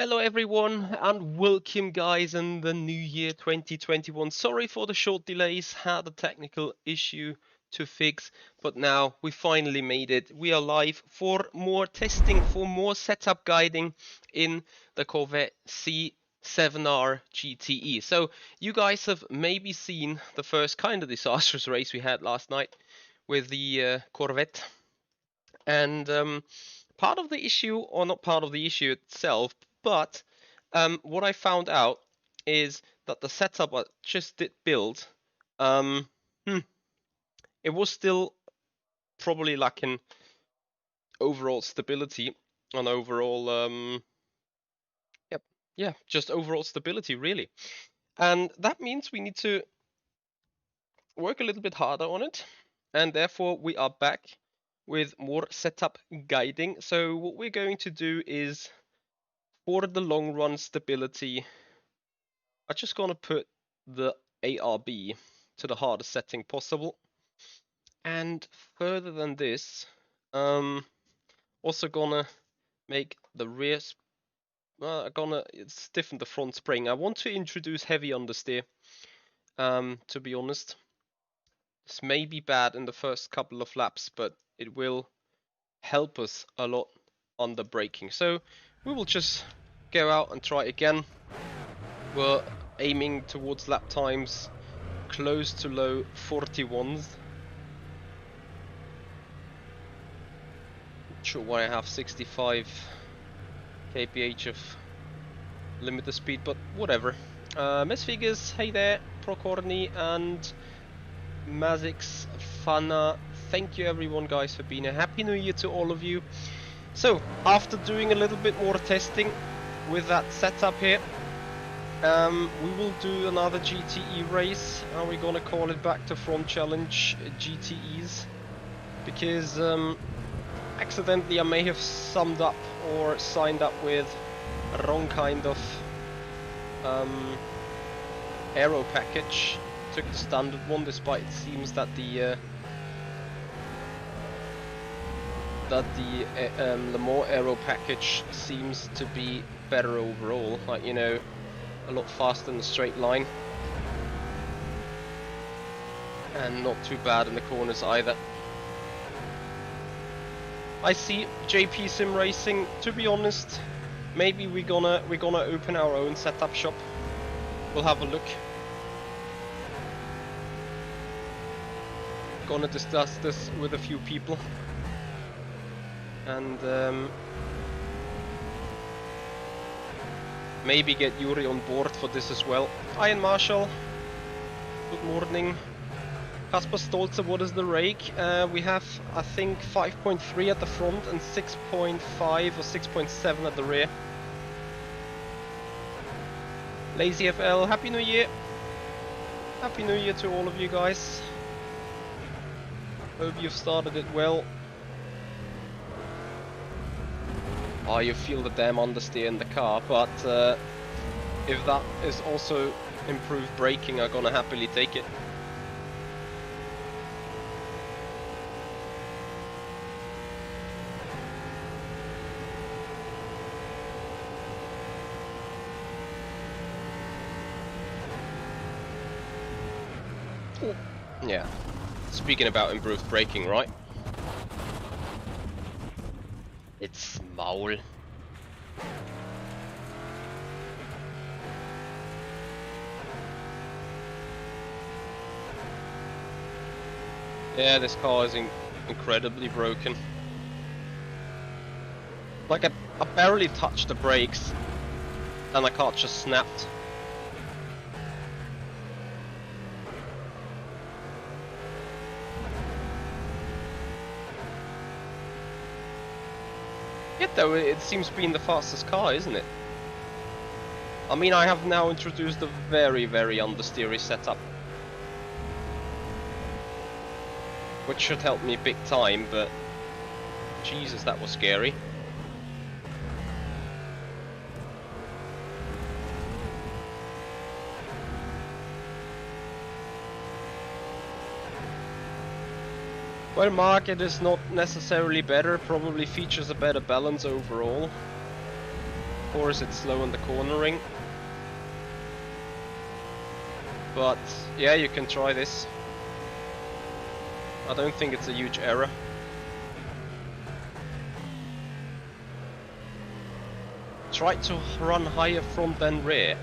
Hello everyone and welcome guys in the new year 2021. Sorry for the short delays, had a technical issue to fix, but now we finally made it. We are live for more testing, for more setup guiding in the Corvette C7R GTE. So you guys have maybe seen the first kind of disastrous race we had last night with the Corvette. And part of the issue, or not part of the issue itself, but what I found out is that the setup I just did build, it was still probably lacking overall stability and overall, just overall stability really. And that means we need to work a little bit harder on it, and therefore we are back with more setup guiding. So what we're going to do is, for the long run stability, I'm just gonna put the ARB to the hardest setting possible. And further than this, also gonna make the rear, gonna stiffen the front spring. I want to introduce heavy understeer, to be honest. This may be bad in the first couple of laps, but it will help us a lot on the braking. So we will just go out and try again. We're aiming towards lap times close to low 41s. Not sure why I have 65 kph of limiter speed, but whatever. Miss Figures, hey there, Procorny and Mazix Fana. Thank you everyone guys for being here. Happy New Year to all of you. So after doing a little bit more testing with that setup here, we will do another GTE race, and we're gonna call it Back to Front Challenge GTEs, because accidentally I may have summed up or signed up with a wrong kind of aero package. Took the standard one, despite it seems that the Le Mans aero package seems to be better overall, like, you know, a lot faster in the straight line and not too bad in the corners either. I see JP Sim Racing. To be honest, maybe we're gonna open our own setup shop. We'll have a look. Gonna discuss this with a few people, and maybe get Yuri on board for this as well. Ian Marshall, good morning. Kasper Stolze, what is the rake? We have, I think, 5.3 at the front and 6.5 or 6.7 at the rear. Lazy FL, Happy New Year! Happy New Year to all of you guys. Hope you've started it well. Oh, you feel the damn understeer in the car, but if that is also improved braking, I'm gonna happily take it. Ooh. Yeah. Speaking about improved braking, right? It's small. Yeah, this car is incredibly broken. Like, I barely touched the brakes and the car just snapped. Yet though, it seems being the fastest car, isn't it? I mean, I have now introduced a very, very understeery setup, which should help me big time, but Jesus, that was scary. Well, Mark, it is not necessarily better, probably features a better balance overall. Or is it slow on the cornering? But yeah, you can try this. I don't think it's a huge error. Try to run higher front than rear.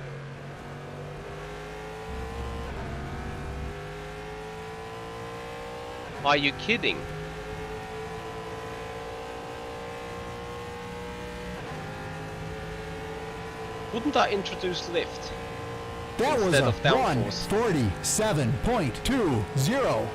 Are you kidding? Wouldn't that introduce lift? That was instead a of downforce? 147.20.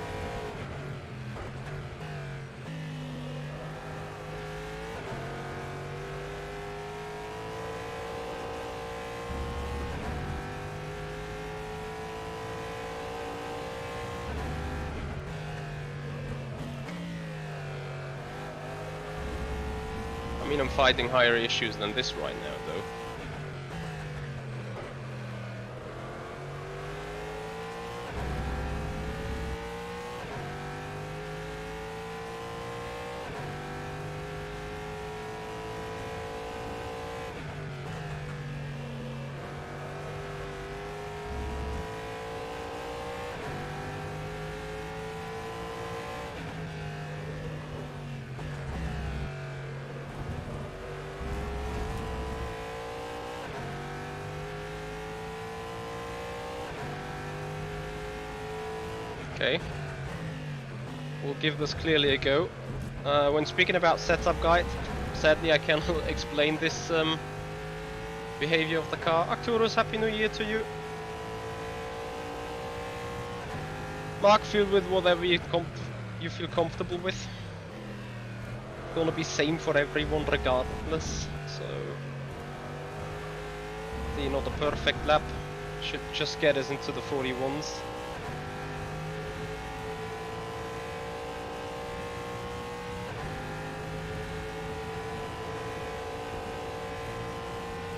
I mean, I'm fighting higher issues than this right now, though. Okay, we'll give this clearly a go. When speaking about setup guide, sadly I cannot explain this behavior of the car. Arcturus, Happy New Year to you. Mark, feel with whatever you feel comfortable with. It's gonna be same for everyone regardless, so... not a perfect lap, should just get us into the 41s.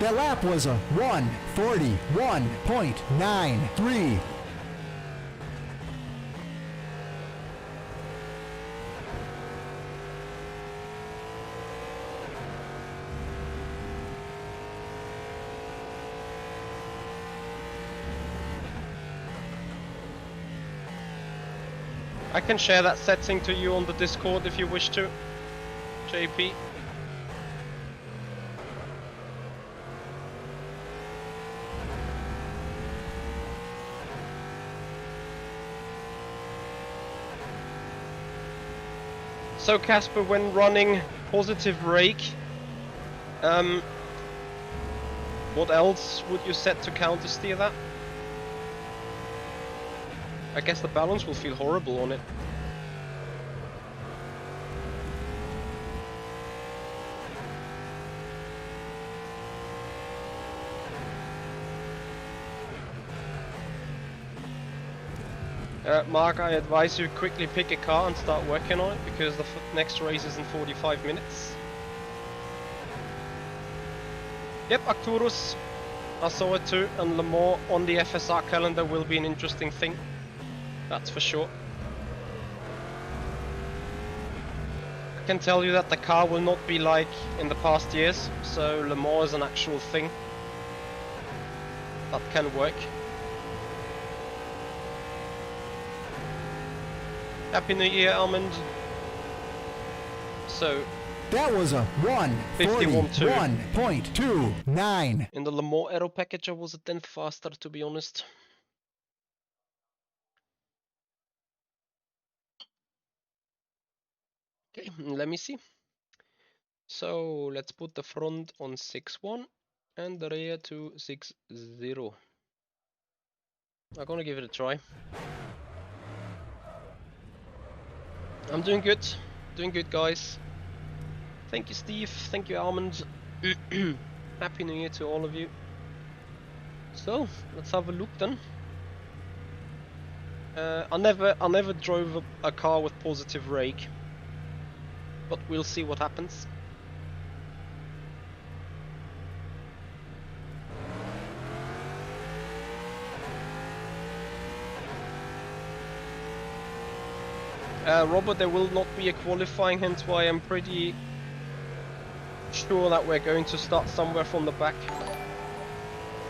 The lap was a 141.93. I can share that setting to you on the Discord if you wish to, JP. So Casper, when running positive rake, what else would you set to counter steer that? I guess the balance will feel horrible on it. Mark, I advise you quickly pick a car and start working on it, because the next race is in 45 minutes. Yep, Arcturus, I saw it too, and Le Mans on the FSR calendar will be an interesting thing. That's for sure. I can tell you that the car will not be like in the past years, so Le Mans is an actual thing that can work. Happy New Year, Almond. So that was a 141.29. in the Le Mans aero package I was a tenth faster, to be honest. Okay, let me see. So let's put the front on 6.1 and the rear to 6.0. I'm gonna give it a try. I'm doing good guys. Thank you Steve, thank you Almond. Happy New Year to all of you. So let's have a look then. I never drove a car with positive rake, but we'll see what happens. Robert, there will not be a qualifying, hence why I'm pretty sure that we're going to start somewhere from the back,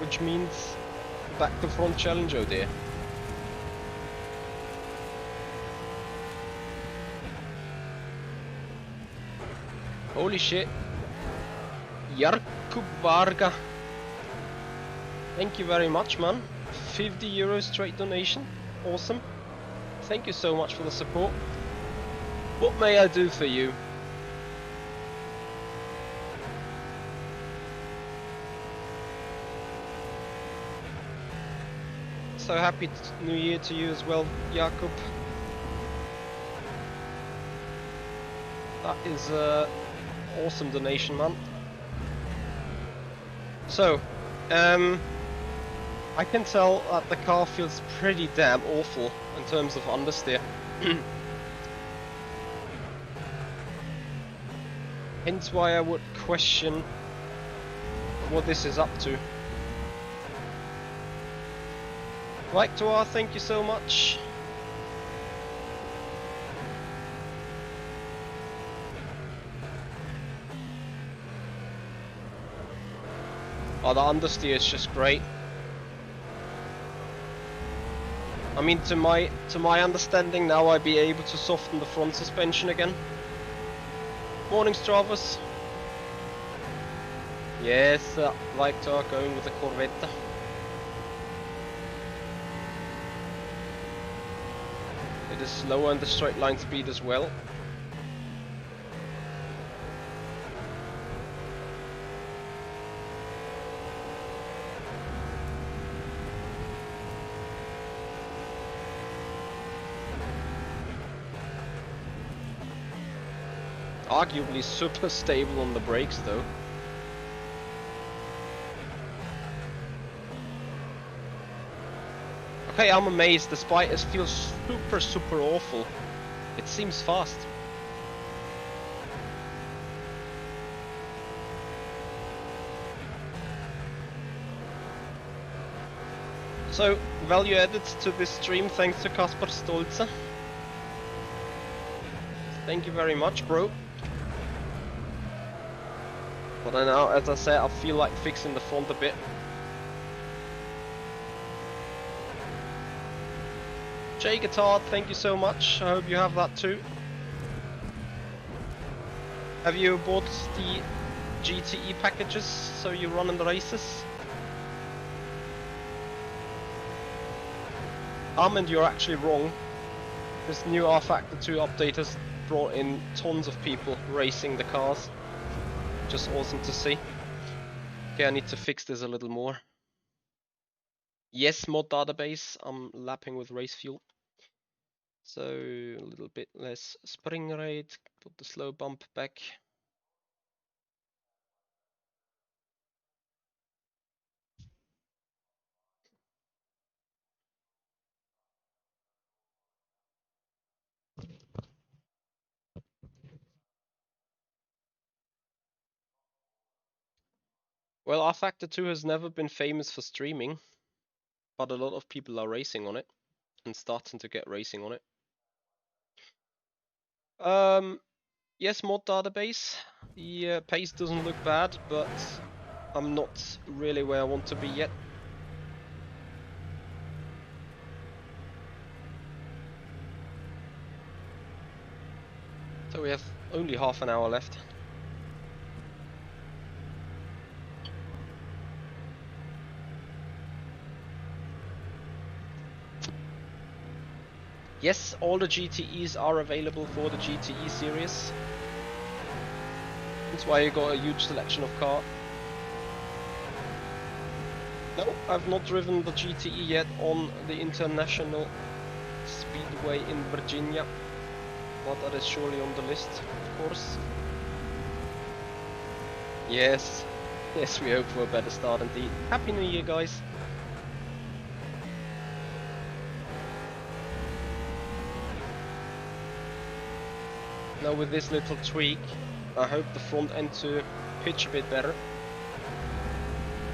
which means back to front challenge, oh dear. Holy shit. Jakub Varga. Thank you very much, man. 50 euros straight donation. Awesome. Thank you so much for the support. What may I do for you? So happy New Year to you as well, Jakub. That is awesome donation, man. So, I can tell that the car feels pretty damn awful in terms of understeer. Hence why I would question what this is up to. Victor, thank you so much. Oh, the understeer is just great. I mean, to my understanding now, I'd be able to soften the front suspension again. Morning, Stravas. Yes, Victor going with the Corvette. It is slower in the straight line speed as well. Arguably super stable on the brakes though. Okay, I'm amazed, despite it feels super awful. It seems fast. So, value added to this stream thanks to Kasper Stolze. Thank you very much, bro. But I know, as I said, I feel like fixing the front a bit. J Guitar, thank you so much. I hope you have that too. Have you bought the GTE packages so you run in the races? And you're actually wrong. This new rFactor 2 update has brought in tons of people racing the cars. Just awesome to see. Okay, I need to fix this a little more. Yes, mod database. I'm lapping with race fuel. So a little bit less spring rate. Put the slow bump back. Well, rFactor 2 has never been famous for streaming, but a lot of people are racing on it and starting to get racing on it. Yes, mod database. The pace doesn't look bad, but I'm not really where I want to be yet. So we have only half an hour left. Yes, all the GTEs are available for the GTE series. That's why you got a huge selection of cars. No, I've not driven the GTE yet on the International Speedway in Virginia, but that is surely on the list, of course. Yes, yes, we hope for a better start indeed. Happy New Year, guys. Now with this little tweak, I hope the front end to pitch a bit better.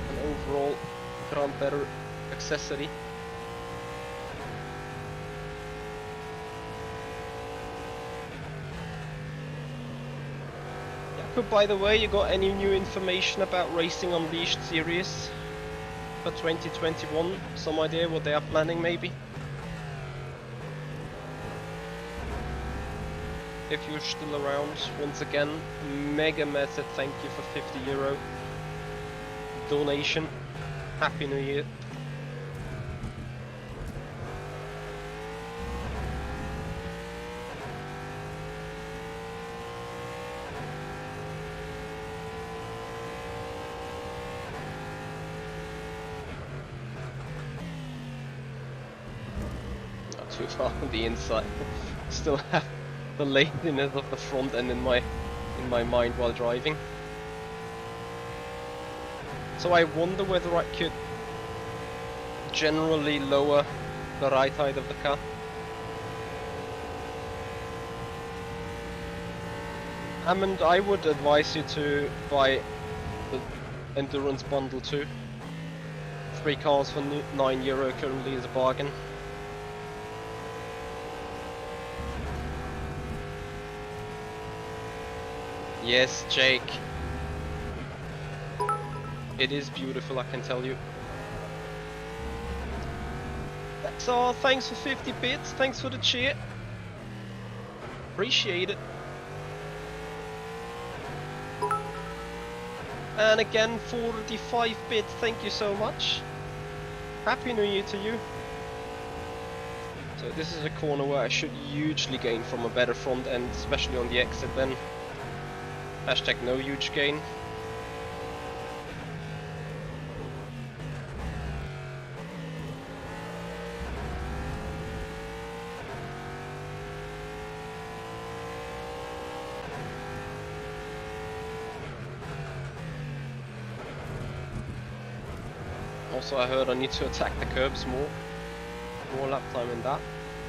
And overall, grant better accessory. Yeah, Marco, by the way, you got any new information about Racing Unleashed series for 2021? Some idea what they are planning, maybe? If you're still around, once again, mega massive thank you for €50 donation. Happy New Year. Not too far on the inside. Still have the laziness of the front end in my mind while driving. So I wonder whether I could generally lower the right height of the car. Hammond, I would advise you to buy the Endurance Bundle too. 3 cars for €9 currently is a bargain. Yes, Jake. It is beautiful, I can tell you. That's all. Thanks for 50 bits. Thanks for the cheer. Appreciate it. And again, 45 bits. Thank you so much. Happy New Year to you. So this is a corner where I should hugely gain from a better front end, especially on the exit then. Hashtag no huge gain. Also, I heard I need to attack the curbs more lap time in that.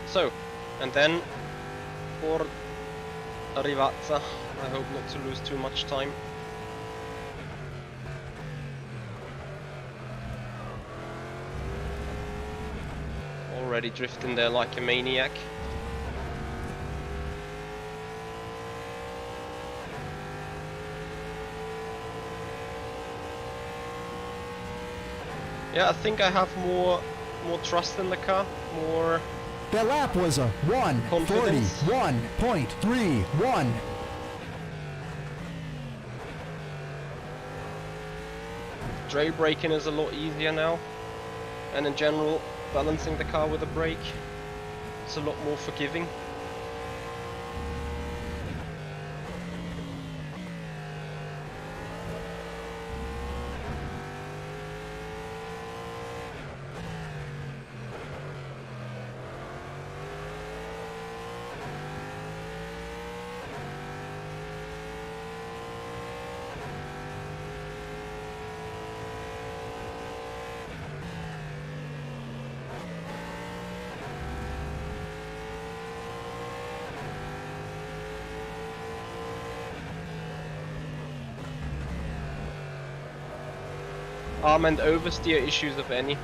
So, and then for Rivazza, I hope not to lose too much time. Already drifting there like a maniac. Yeah, I think I have more trust in the car, more. The lap was a 1:41.31. Dray braking is a lot easier now, and in general, balancing the car with a brake, it's a lot more forgiving. Arm and oversteer issues, if any.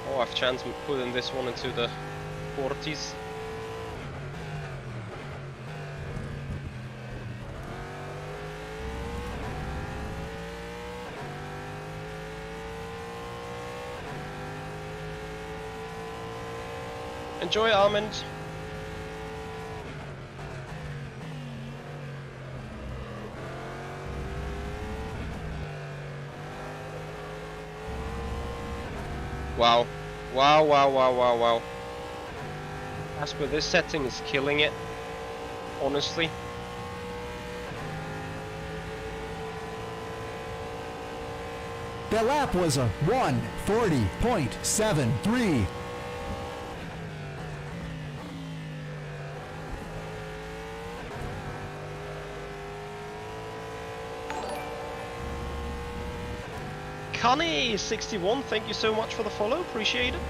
Oh, I've chance putting this one into the 40s. Enjoy, Armand. Wow. Wow, wow, wow, wow, wow. Asper, this setting is killing it. Honestly. The lap was a 1:40.73. Connie61, thank you so much for the follow, appreciate it.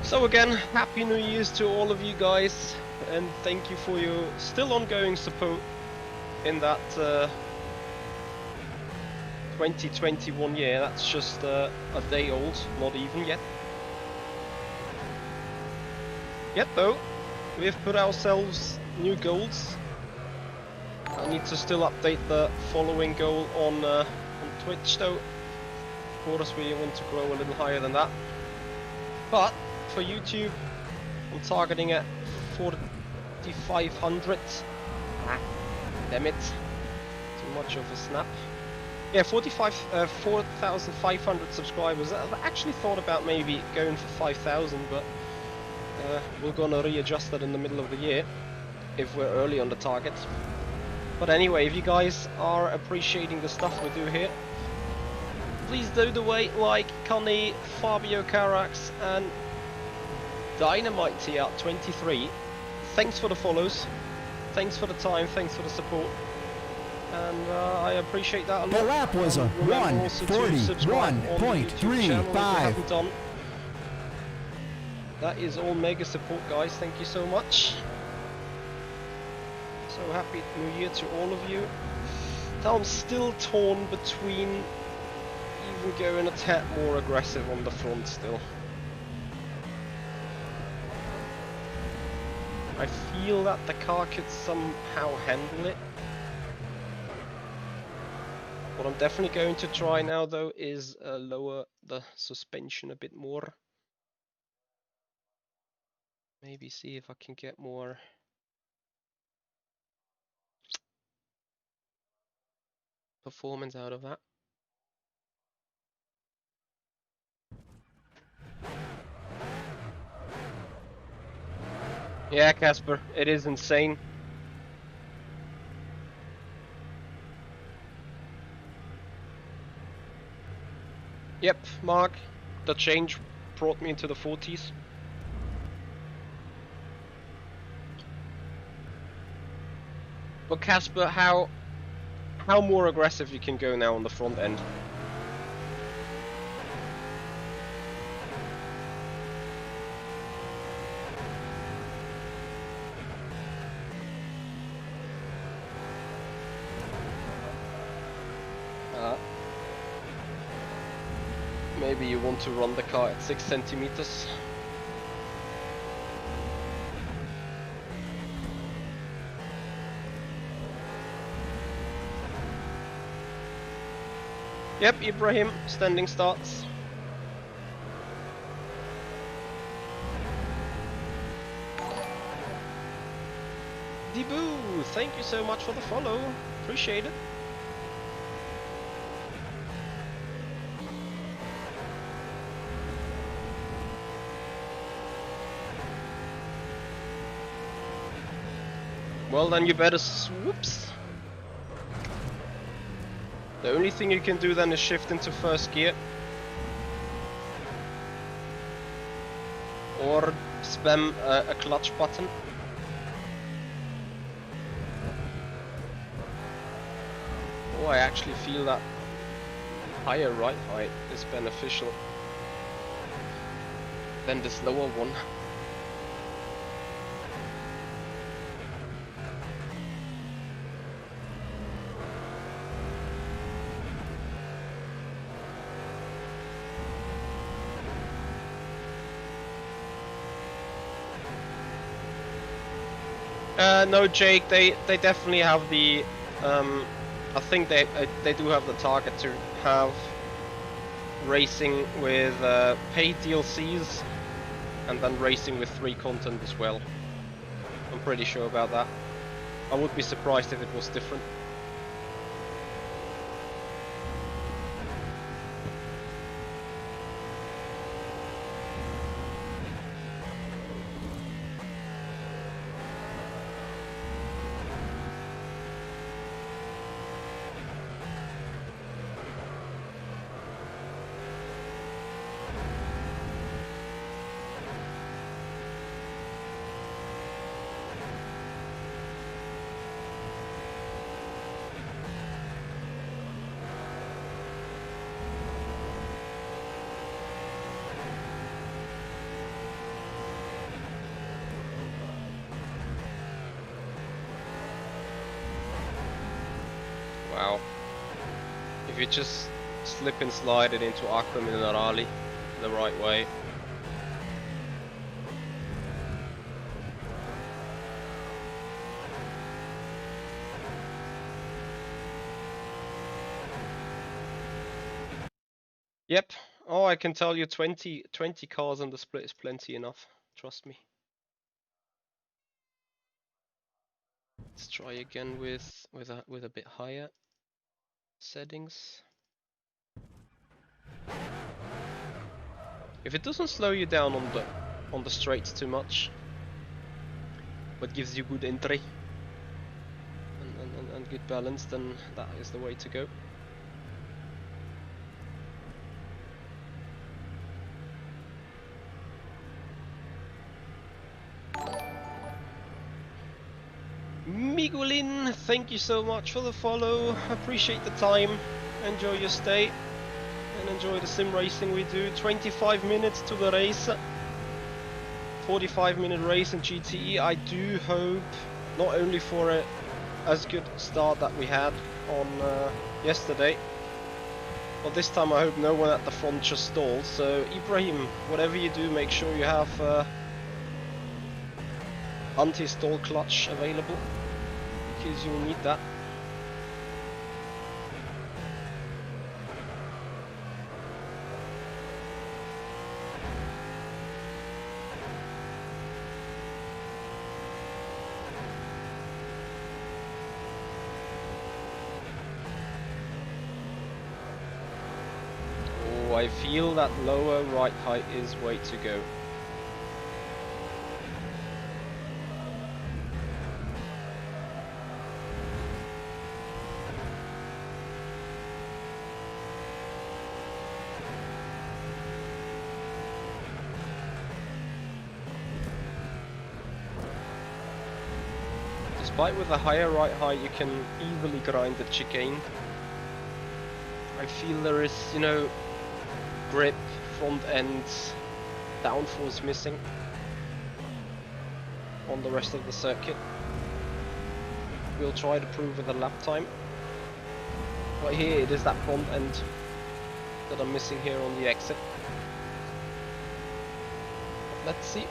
So again, Happy New Year's to all of you guys, and thank you for your still ongoing support in that 2021 year. That's just a day old, not even yet. Yet though, we've put ourselves new goals. I need to still update the following goal on Twitch though. Of course we want to grow a little higher than that. But for YouTube, I'm targeting at 4,500. Ah, damn it. Too much of a snap. Yeah, 4,500 subscribers. I've actually thought about maybe going for 5,000, but we're gonna readjust that in the middle of the year if we're early on the target. But anyway, if you guys are appreciating the stuff we do here, please do the way like Connie, Fabio Carax, and Dynamite TR 23. Thanks for the follows, thanks for the time, thanks for the support, and I appreciate that a lot. The lap was a 1:41.35. That is all mega support, guys. Thank you so much. So happy New Year to all of you. I'm still torn between even going a tad more aggressive on the front still. I feel that the car could somehow handle it. What I'm definitely going to try now though is lower the suspension a bit more. Maybe see if I can get more performance out of that. Yeah, Casper, it is insane. Yep, Mark, the change brought me into the 40s. But Casper, how more aggressive you can go now on the front end? Maybe you want to run the car at 6 centimeters. Yep, Ibrahim, standing starts. Deboo, thank you so much for the follow. Appreciate it. Well, then you better swoops. The only thing you can do then is shift into first gear. Or spam a clutch button. Oh, I actually feel that higher right height is beneficial than this lower one. No, Jake. They definitely have the. I think they do have the target to have racing with paid DLCs, and then racing with free content as well. I'm pretty sure about that. I would be surprised if it was different. Wow. If If you just slip and slide it into Aqua Minerali the right way. Yep. Oh, I can tell you 20 cars on the split is plenty enough. Trust me. Let's try again with a bit higher settings. If it doesn't slow you down on the straights too much, but gives you good entry and good balance, then that is the way to go. Migulin, thank you so much for the follow. Appreciate the time. Enjoy your stay and enjoy the sim racing we do. 25 minutes to the race. 45-minute race in GTE. I do hope not only for a as good start that we had on yesterday, but this time I hope no one at the front just stalls. So Ibrahim, whatever you do, make sure you have anti-stall clutch available, because you'll need that. Oh, I feel that lower right height is way to go. Despite with a higher right height, you can easily grind the chicane. I feel there is, you know, grip, front end, downforce missing on the rest of the circuit. We'll try to prove with a lap time. But here it is that front end that I'm missing here on the exit. Let's see.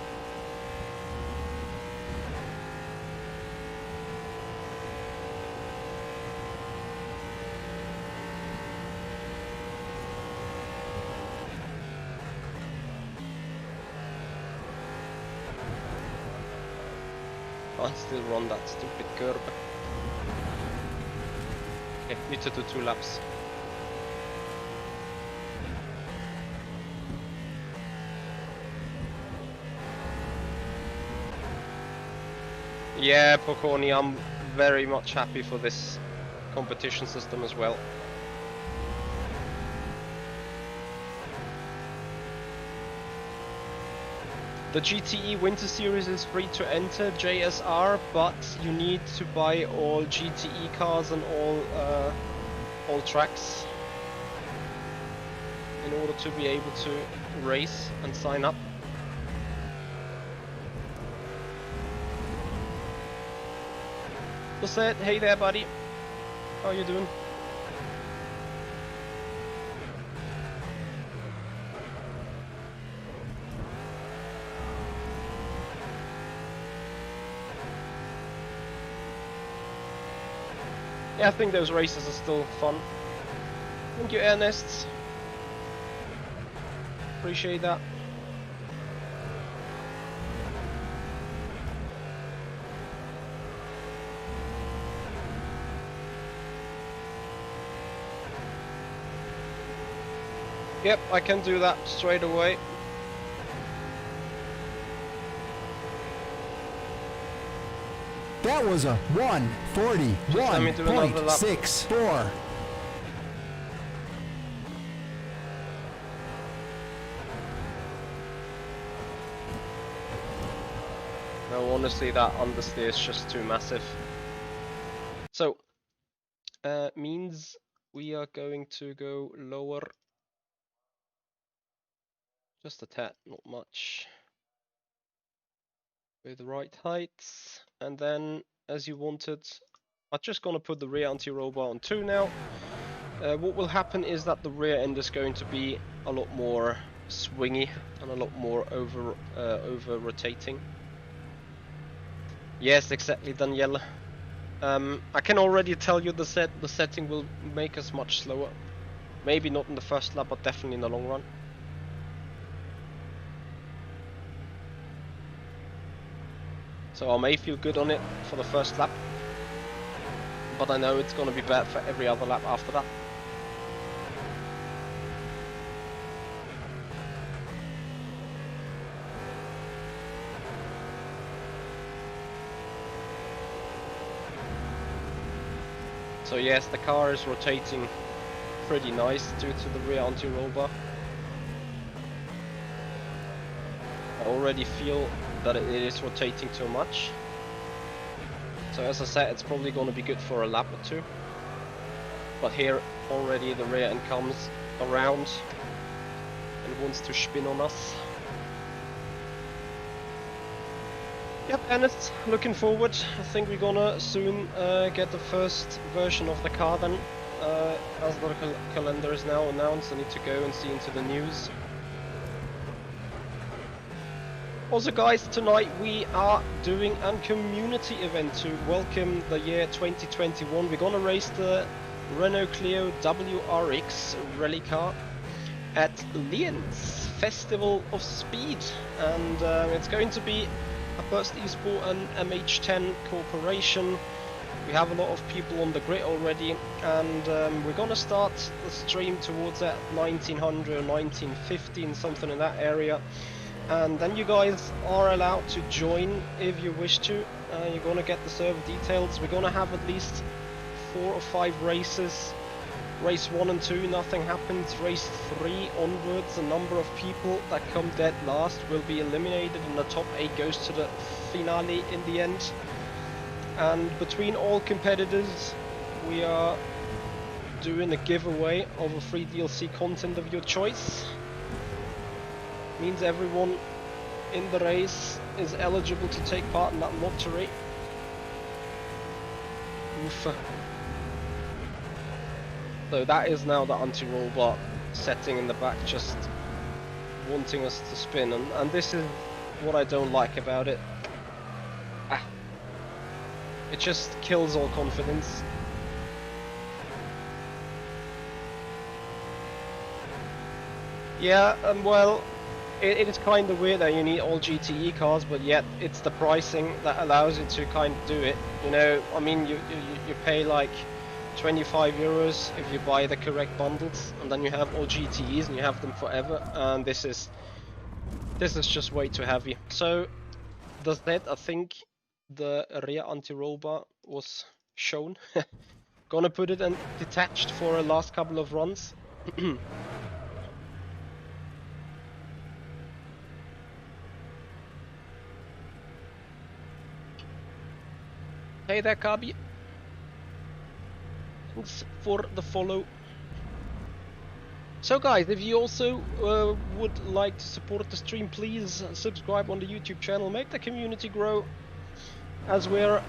I'll still run that stupid curb. Okay, need to do 2 laps. Yeah, Poconi, I'm very much happy for this competition system as well. The GTE Winter Series is free to enter JSR, but you need to buy all GTE cars and all tracks in order to be able to race and sign up. So said, hey there, buddy. How you doing? Yeah, I think those races are still fun. Thank you, Ernest. Appreciate that. Yep, I can do that straight away. That was a 1:41.64. No, honestly, that understeer is just too massive. So, means we are going to go lower. Just a tad, not much. With right heights, and then, as you wanted, I'm just gonna put the rear anti-roll bar on 2 now. What will happen is that the rear end is going to be a lot more swingy and a lot more over rotating. Yes, exactly, Danielle. I can already tell you the setting will make us much slower. Maybe not in the first lap, but definitely in the long run. So I may feel good on it for the first lap, but I know it's going to be bad for every other lap after that. So yes, the car is rotating pretty nice due to the rear anti-roll bar. I already feel that it is rotating too much. So as I said, it's probably going to be good for a lap or two. But here already the rear end comes around and wants to spin on us. Yep, and it's looking forward. I think we're gonna soon get the first version of the car then. As the calendar is now announced, I need to go and see into the news. Also guys, tonight we are doing a community event to welcome the year 2021. We're gonna race the Renault Clio WRX rally car at Lienz Festival of Speed, and it's going to be a Burst Esport and MH10 cooperation. We have a lot of people on the grid already, and we're gonna start the stream towards that 1900, 1915, something in that area. And then you guys are allowed to join if you wish to. You're gonna get the server details. We're gonna have at least 4 or 5 races. Race 1 and 2, nothing happens. Race 3 onwards, a number of people that come dead last will be eliminated, and the top 8 goes to the finale in the end. And between all competitors, we are doing a giveaway of a free DLC content of your choice. Means everyone in the race is eligible to take part in that lottery. Oof. So that is now the anti-roll bar setting in the back, just wanting us to spin, and this is what I don't like about it. It just kills all confidence. Yeah, well, it is kind of weird that you need all GTE cars, but yet it's the pricing that allows you to kind of do it. You know, I mean, you pay like 25 euros if you buy the correct bundles, and then you have all GTEs and you have them forever, and this is just way too heavy. So does that, I think the rear anti-roll bar was shown. Gonna put it in detached for a last couple of runs. Hey there, Kabi. Thanks for the follow. So guys, if you also would like to support the stream, please subscribe on the YouTube channel, make the community grow, as we're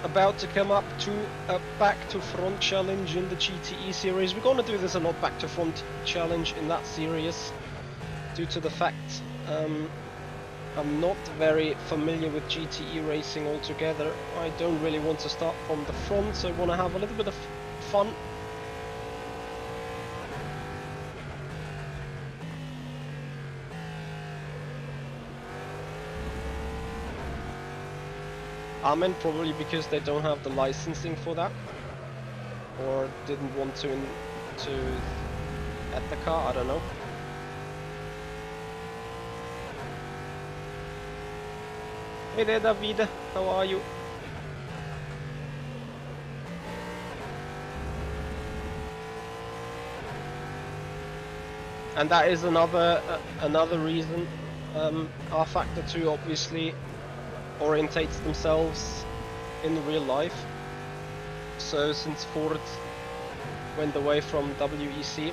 about to come up to a back to front challenge in the GTE series. We're gonna do this a lot, back to front challenge in that series, due to the fact I'm not very familiar with GTE racing altogether. I don't really want to start from the front, so I want to have a little bit of fun. Amen, probably because they don't have the licensing for that, or didn't want to at the car, I don't know. Hey there, David, how are you? And that is another reason rFactor 2 obviously orientates themselves in real life. So since Ford went away from WEC,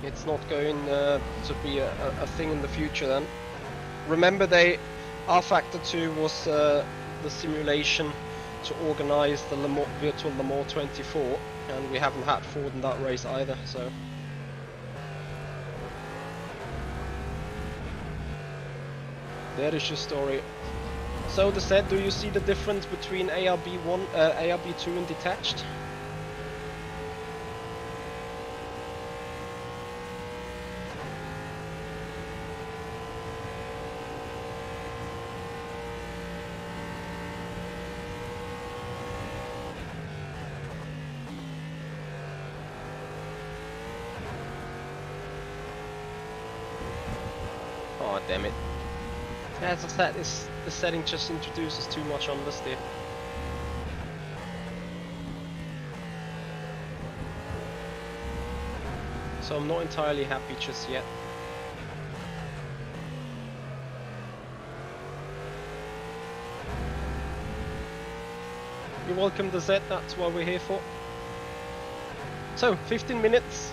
it's not going to be a thing in the future then. Remember, rFactor 2 was the simulation to organize the virtual Le Mans 24, and we haven't had Ford in that race either, so. There is your story. So the said, do you see the difference between ARB1, ARB2 and detached? Oh damn it. As I said, the setting just introduces too much understeer. So I'm not entirely happy just yet. You're welcome to Z, that's what we're here for. So, 15 minutes.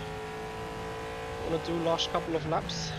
I'm gonna do last couple of laps.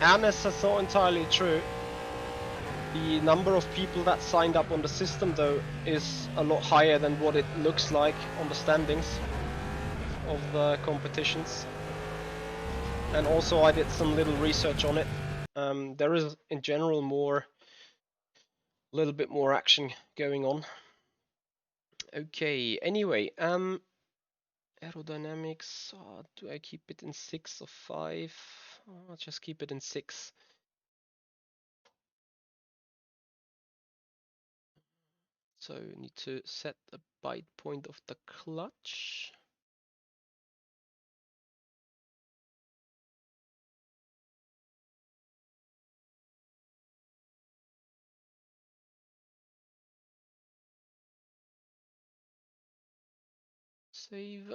Ernest, that's not entirely true. The number of people that signed up on the system though is a lot higher than what it looks like on the standings of the competitions. And also I did some little research on it. There is in general a little bit more action going on. Okay, anyway, aerodynamics, do I keep it in 6 or 5? I'll just keep it in 6. So you need to set the bite point of the clutch. Save.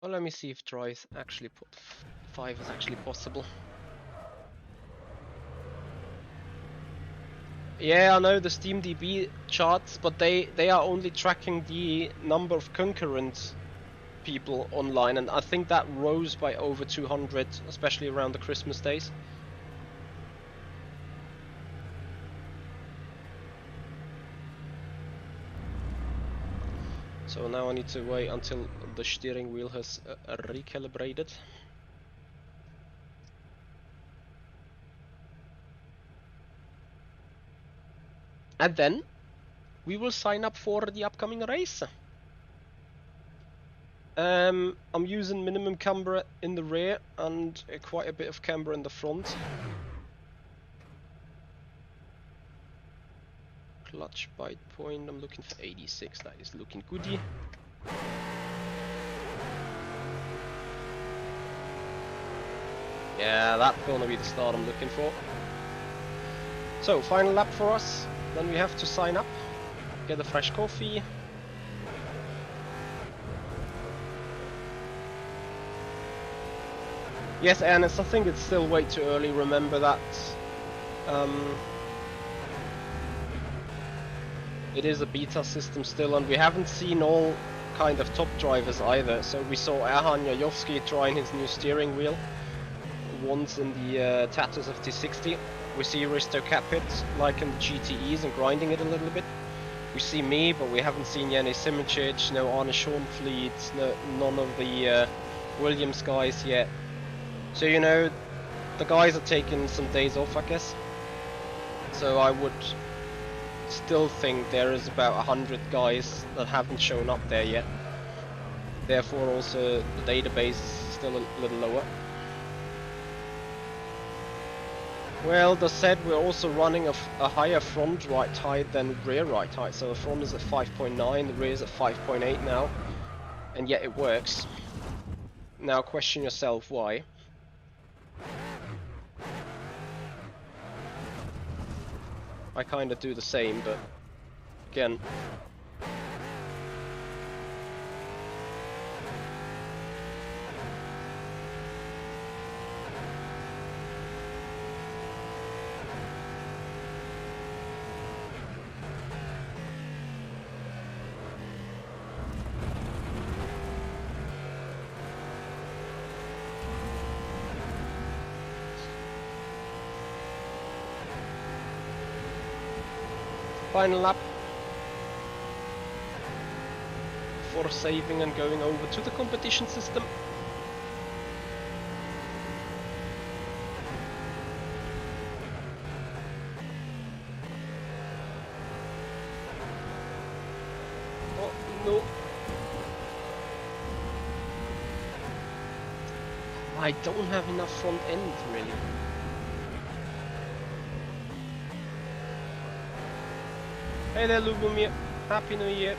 Well, let me see if tries actually put 5 is actually possible. Yeah, I know the SteamDB charts, but they are only tracking the number of concurrent people online, and I think that rose by over 200, especially around the Christmas days. So now I need to wait until the steering wheel has recalibrated. And then we will sign up for the upcoming race. I'm using minimum camber in the rear and quite a bit of camber in the front. Clutch bite point, I'm looking for 86, that is looking goodie. Yeah, that's gonna be the start I'm looking for. So, final lap for us, then we have to sign up, get a fresh coffee. Yes, Ernest, I think it's still way too early, remember that. It is a beta system still, and we haven't seen all kind of top drivers either. So we saw Erhan Jajowski trying his new steering wheel once in the Tatus FT60. We see Risto Capit liking the GTEs and grinding it a little bit. We see me, but we haven't seen Jenny Simicic, no Arne Schoenfleet, none of the Williams guys yet. So, you know, the guys are taking some days off, I guess. So I would still think there is about 100 guys that haven't shown up there yet. Therefore also the database is still a little lower. Well, that said, we're also running a higher front right height than rear right height. So the front is at 5.9, the rear is at 5.8 now. And yet it works. Now question yourself why. I kind of do the same, but again, final lap for saving and going over to the competition system. Oh no. I don't have enough front end really. Hey there Lubomir, Happy New Year.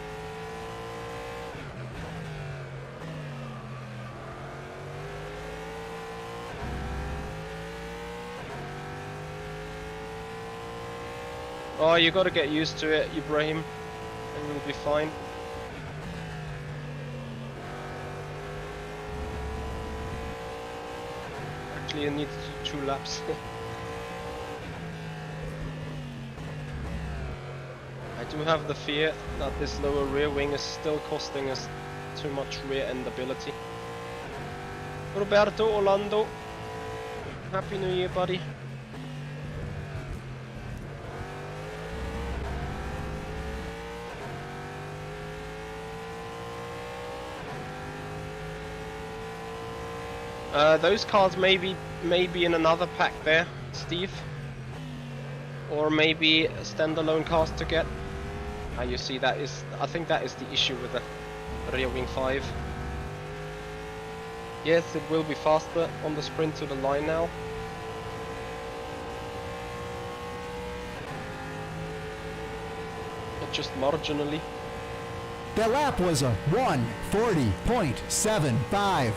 Oh, you gotta get used to it, Ibrahim, and you'll be fine. Actually, you need to do 2 laps. I do have the fear that this lower rear wing is still costing us too much rear end ability. Roberto Orlando, Happy New Year, buddy. Those cars may be in another pack there, Steve. Or maybe standalone cars to get. You see, I think that is the issue with the rear wing 5. Yes, it will be faster on the sprint to the line now. But just marginally. The lap was a 1:40.75.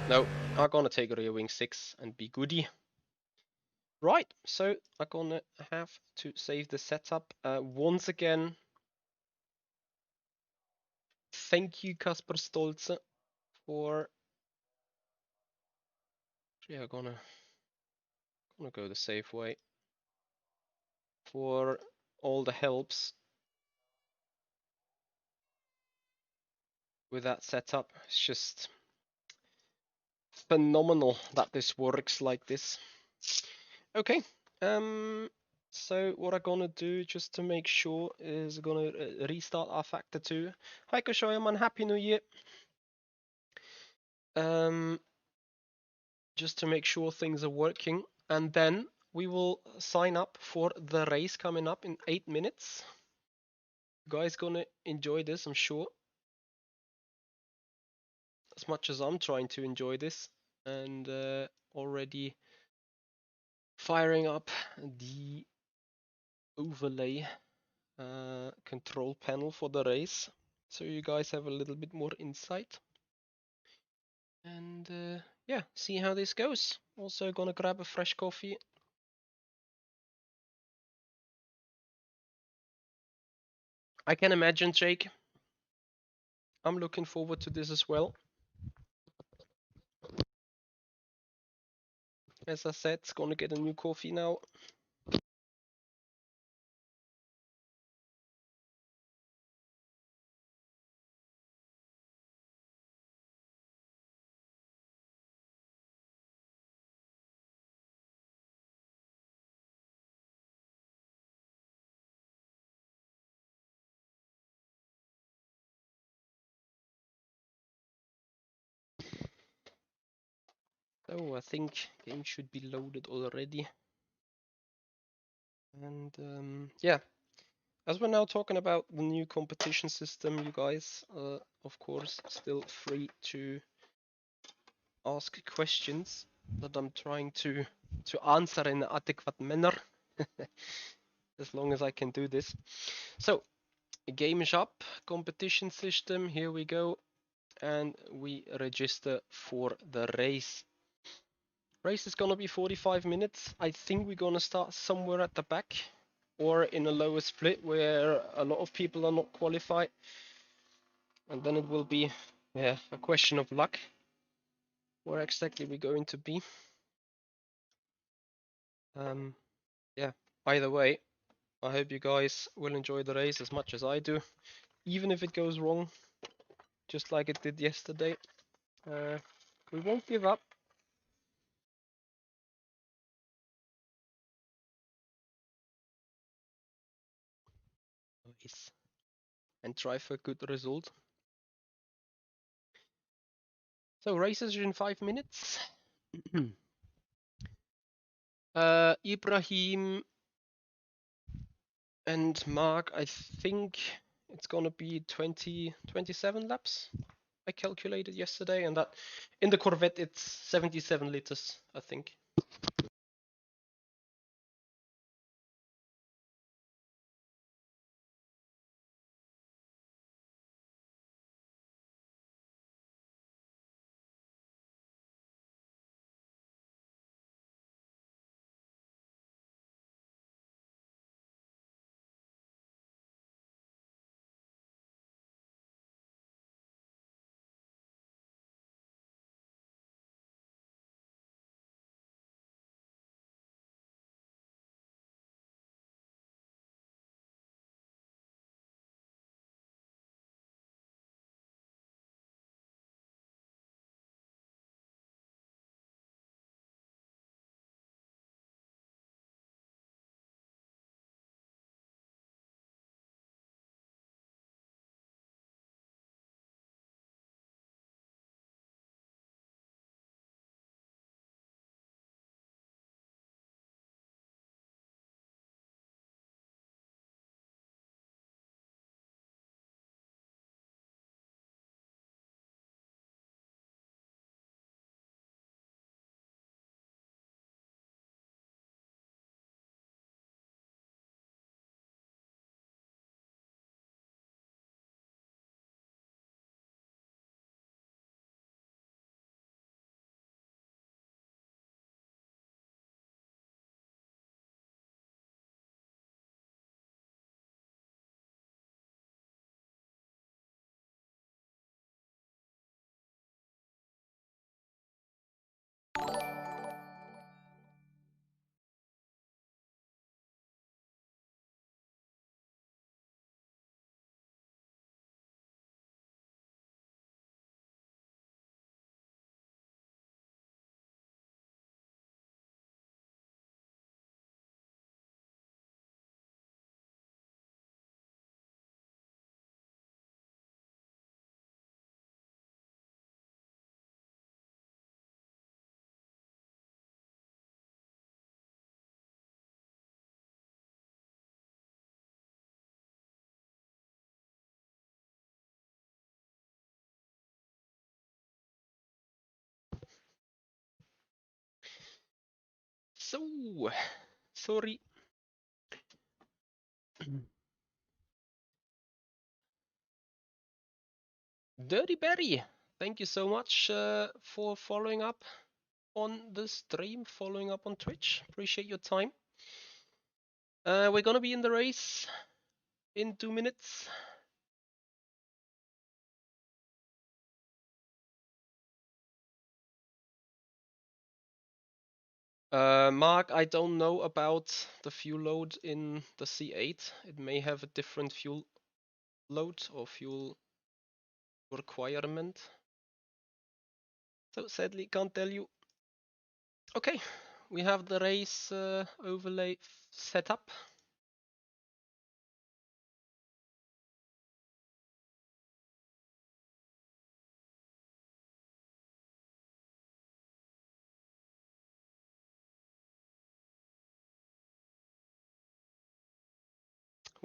No, I'm gonna take rear wing 6 and be goody. Right, so I'm gonna have to save the setup once again. Thank you, Kasper Stolze, for. Yeah, I'm gonna go the safe way. For all the helps with that setup. It's just phenomenal that this works like this. Okay, so what I'm gonna do just to make sure is gonna restart rFactor 2. Heiko Scheuermann, Happy New Year. Just to make sure things are working, and then we will sign up for the race coming up in 8 minutes. You guys gonna enjoy this, I'm sure, as much as I'm trying to enjoy this, and already firing up the overlay control panel for the race, so you guys have a little bit more insight. And yeah, see how this goes. Also gonna grab a fresh coffee. I can imagine, Jake. I'm looking forward to this as well. As I said, it's gonna get a new coffee now. So I think game should be loaded already. And yeah, as we're now talking about the new competition system, you guys are of course still free to ask questions that I'm trying to to answer in an adequate manner. As long as I can do this. So, game shop, competition system, here we go. And we register for the race. Race is gonna be 45 minutes. I think we're gonna start somewhere at the back or in a lower split where a lot of people are not qualified. And then it will be a question of luck where exactly we're going to be. Yeah, either way, I hope you guys will enjoy the race as much as I do, even if it goes wrong, just like it did yesterday. We won't give up. Nice. And try for a good result. So races are in 5 minutes. Ibrahim and Mark, I think it's gonna be 27 laps. I calculated yesterday, and that in the Corvette it's 77 liters, I think. So, sorry. Dirty Berry, thank you so much for following up on the stream, following up on Twitch. Appreciate your time. We're gonna be in the race in 2 minutes. Mark, I don't know about the fuel load in the C8. It may have a different fuel load or fuel requirement. So sadly, can't tell you. Okay, we have the race overlay set up.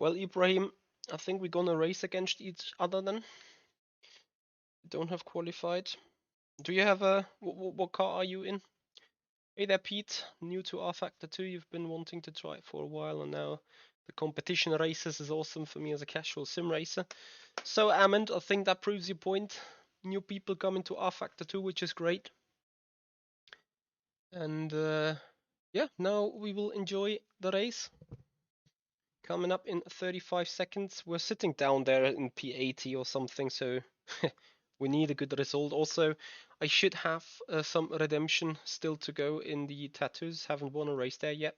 Well, Ibrahim, I think we're gonna race against each other then. Don't have qualified. Do you have a what car are you in? Hey there, Pete. New to rFactor 2. You've been wanting to try it for a while, and now the competition races is awesome for me as a casual sim racer. So, Amund, I think that proves your point. New people coming to rFactor 2, which is great. And yeah, now we will enjoy the race. Coming up in 35 seconds. We're sitting down there in P80 or something, so we need a good result. Also, I should have some redemption still to go in the tattoos. Haven't won a race there yet.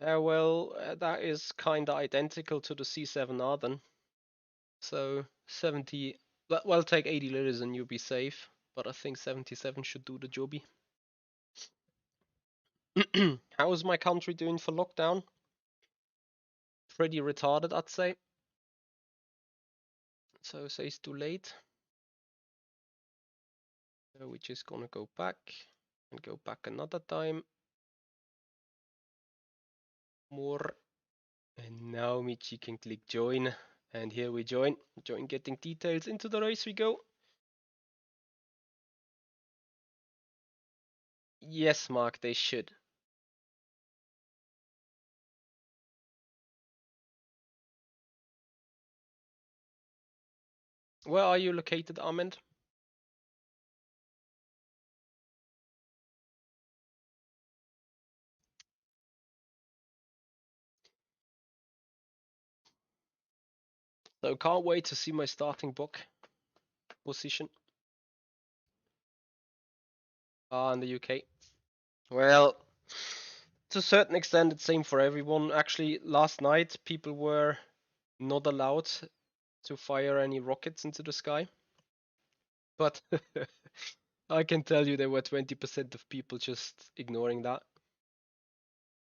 Well, that is kinda identical to the C7R then. So 70, well, take 80 liters and you'll be safe. But I think 77 should do the jobby. How is my country doing for lockdown? Pretty retarded, I'd say. So say it's too late. So we're just gonna go back and go back another time. More. And now Michi can click join. And here we join. Join getting details. Into the race we go. Yes, Mark, they should. Where are you located, Armand? So can't wait to see my starting book position. In the UK. Well, to a certain extent, it's same for everyone. Actually, last night people were not allowed to fire any rockets into the sky. But I can tell you there were 20% of people just ignoring that.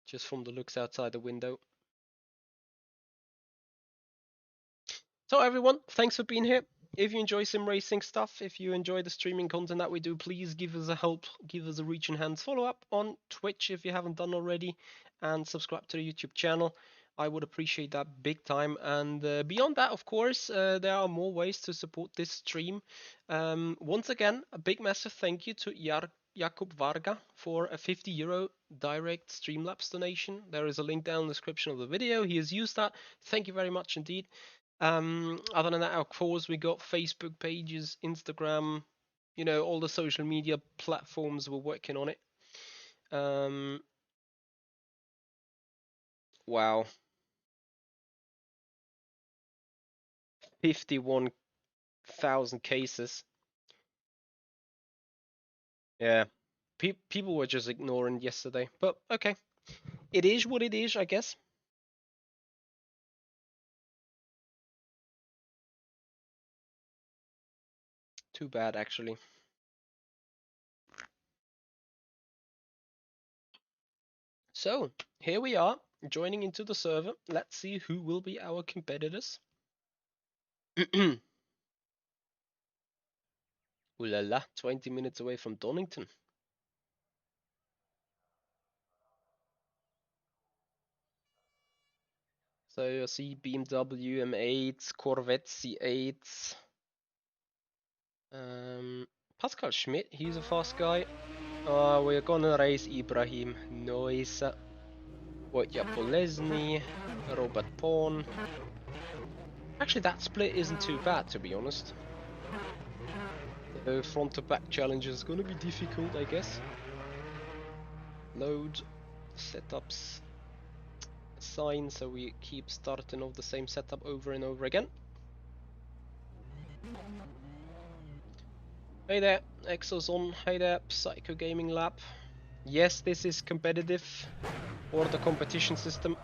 Just from the looks outside the window. So everyone, thanks for being here. If you enjoy sim racing stuff, if you enjoy the streaming content that we do, please give us a help, give us a reach and hands follow up on Twitch if you haven't done already, and subscribe to the YouTube channel. I would appreciate that big time. And beyond that, of course, there are more ways to support this stream. Once again, a big massive thank you to Jakub Varga for a €50 direct Streamlabs donation. There is a link down in the description of the video. He has used that. Thank you very much indeed. Other than that, of course, we got Facebook pages, Instagram, all the social media platforms. We're working on it. Wow. 51,000 cases. Yeah. People were just ignoring yesterday. But okay. It is what it is, I guess. Too bad, actually. So, here we are, joining into the server. Let's see who will be our competitors. Ooh la la, 20 minutes away from Donington. So I see BMW M8s, Corvette C8s. Pascal Schmidt, he's a fast guy. We're gonna race Ibrahim Noisa, Wojciech Polesny, Robert Pawn. Actually, that split isn't too bad, to be honest. The front to back challenge is gonna be difficult, I guess. Load, setups, assign, so we keep starting off the same setup over and over again. Hey there, Exo's on. Hey there, Psycho Gaming Lab. Yes, this is competitive, or the competition system.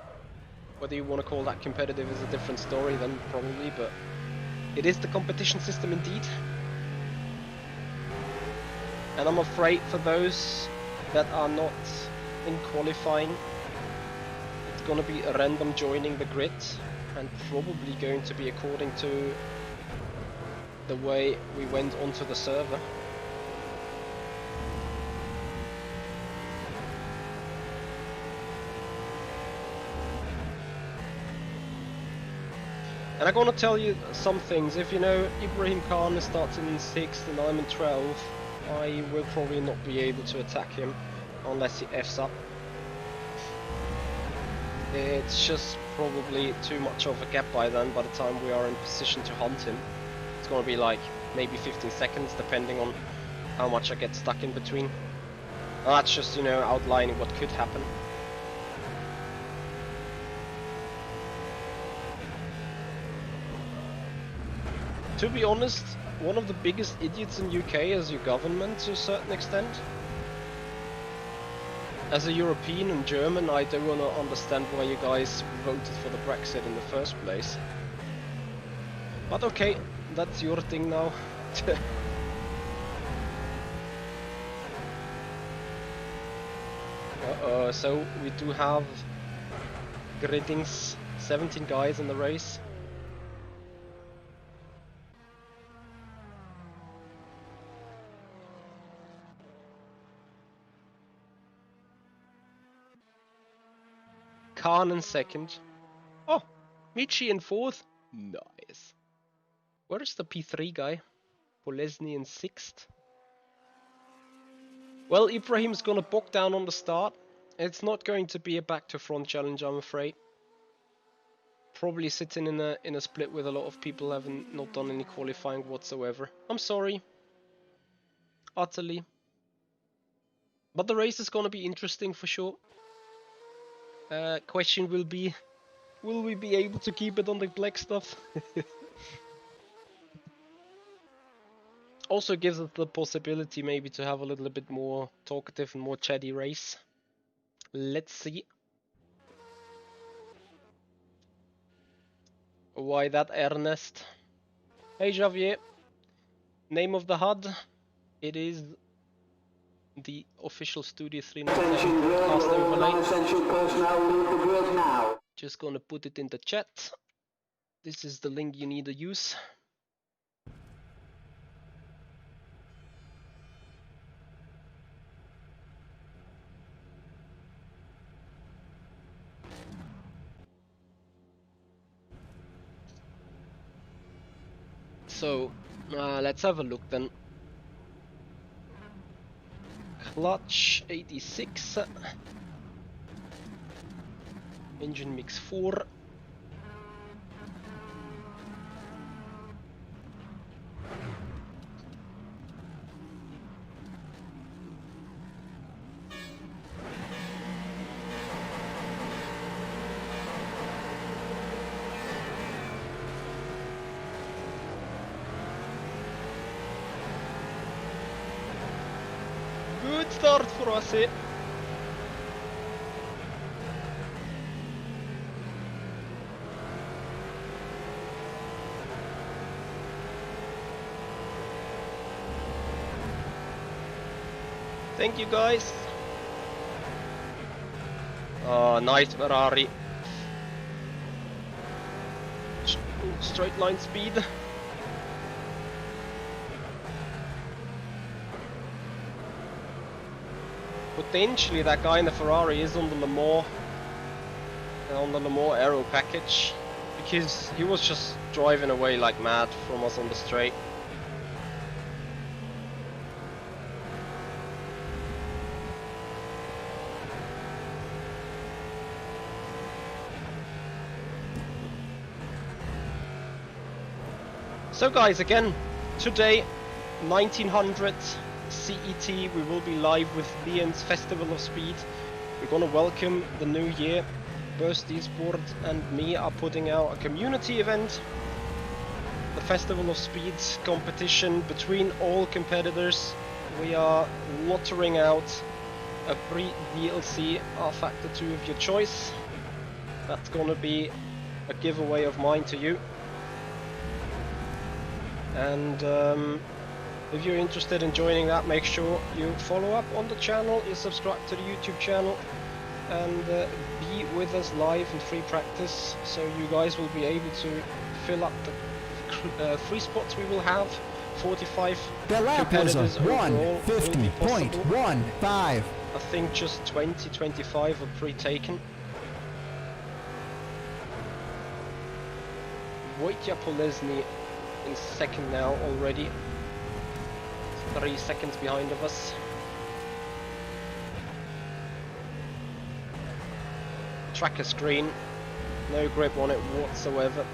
Whether you want to call that competitive is a different story then, probably, but it is the competition system indeed. And I'm afraid for those that are not in qualifying, it's gonna be a random joining the grid, and probably going to be according to the way we went onto the server. And I'm gonna tell you some things. If you know Ibrahim Khan starts in 6th and I'm in 12th, I will probably not be able to attack him unless he F's up. It's just probably too much of a gap by then, by the time we are in position to hunt him. It's gonna be like maybe 15 seconds, depending on how much I get stuck in between. And that's just, you know, outlining what could happen. To be honest, one of the biggest idiots in UK is your government to a certain extent. As a European and German, I don't want to understand why you guys voted for the Brexit in the first place. But okay, that's your thing now. So we do have greetings, 17 guys in the race. Khan in 2nd. Oh, Michi in 4th. Nice. Where's the P3 guy? Polesny in 6th. Well, Ibrahim's gonna bog down on the start. It's not going to be a back-to-front challenge, I'm afraid. Probably sitting in a split with a lot of people having not done any qualifying whatsoever. I'm sorry. Utterly. But the race is gonna be interesting for sure. Question will be, will we be able to keep it on the black stuff? Also gives us the possibility maybe to have a little bit more talkative and more chatty race. Let's see. Why that, Ernest? Hey Javier. Name of the HUD? It is the official Studio 397 broadcast overlay. Just gonna put it in the chat. This is the link you need to use. So, let's have a look then. Clutch 86. Engine mix 4. Good start for us here. Thank you guys. Oh, nice Ferrari. Straight line speed. Potentially that guy in the Ferrari is on the Le Mans aero package, because he was just driving away like mad from us on the straight. So guys, again, today 1900 CET, we will be live with Leon's Festival of Speed. We're gonna welcome the new year. Burst Esport and me are putting out a community event, the Festival of Speed competition between all competitors. We are lottering out a free DLC rFactor 2 of your choice. That's gonna be a giveaway of mine to you. And if you're interested in joining that, make sure you follow up on the channel, you subscribe to the YouTube channel, and be with us live in free practice, so you guys will be able to fill up the free spots we will have. 45 The lap was a competitors overall. 150.15. I think just 20-25 are pre-taken. Wojciech Polesny in second now already. 3 seconds behind of us. Tracker screen, no grip on it whatsoever.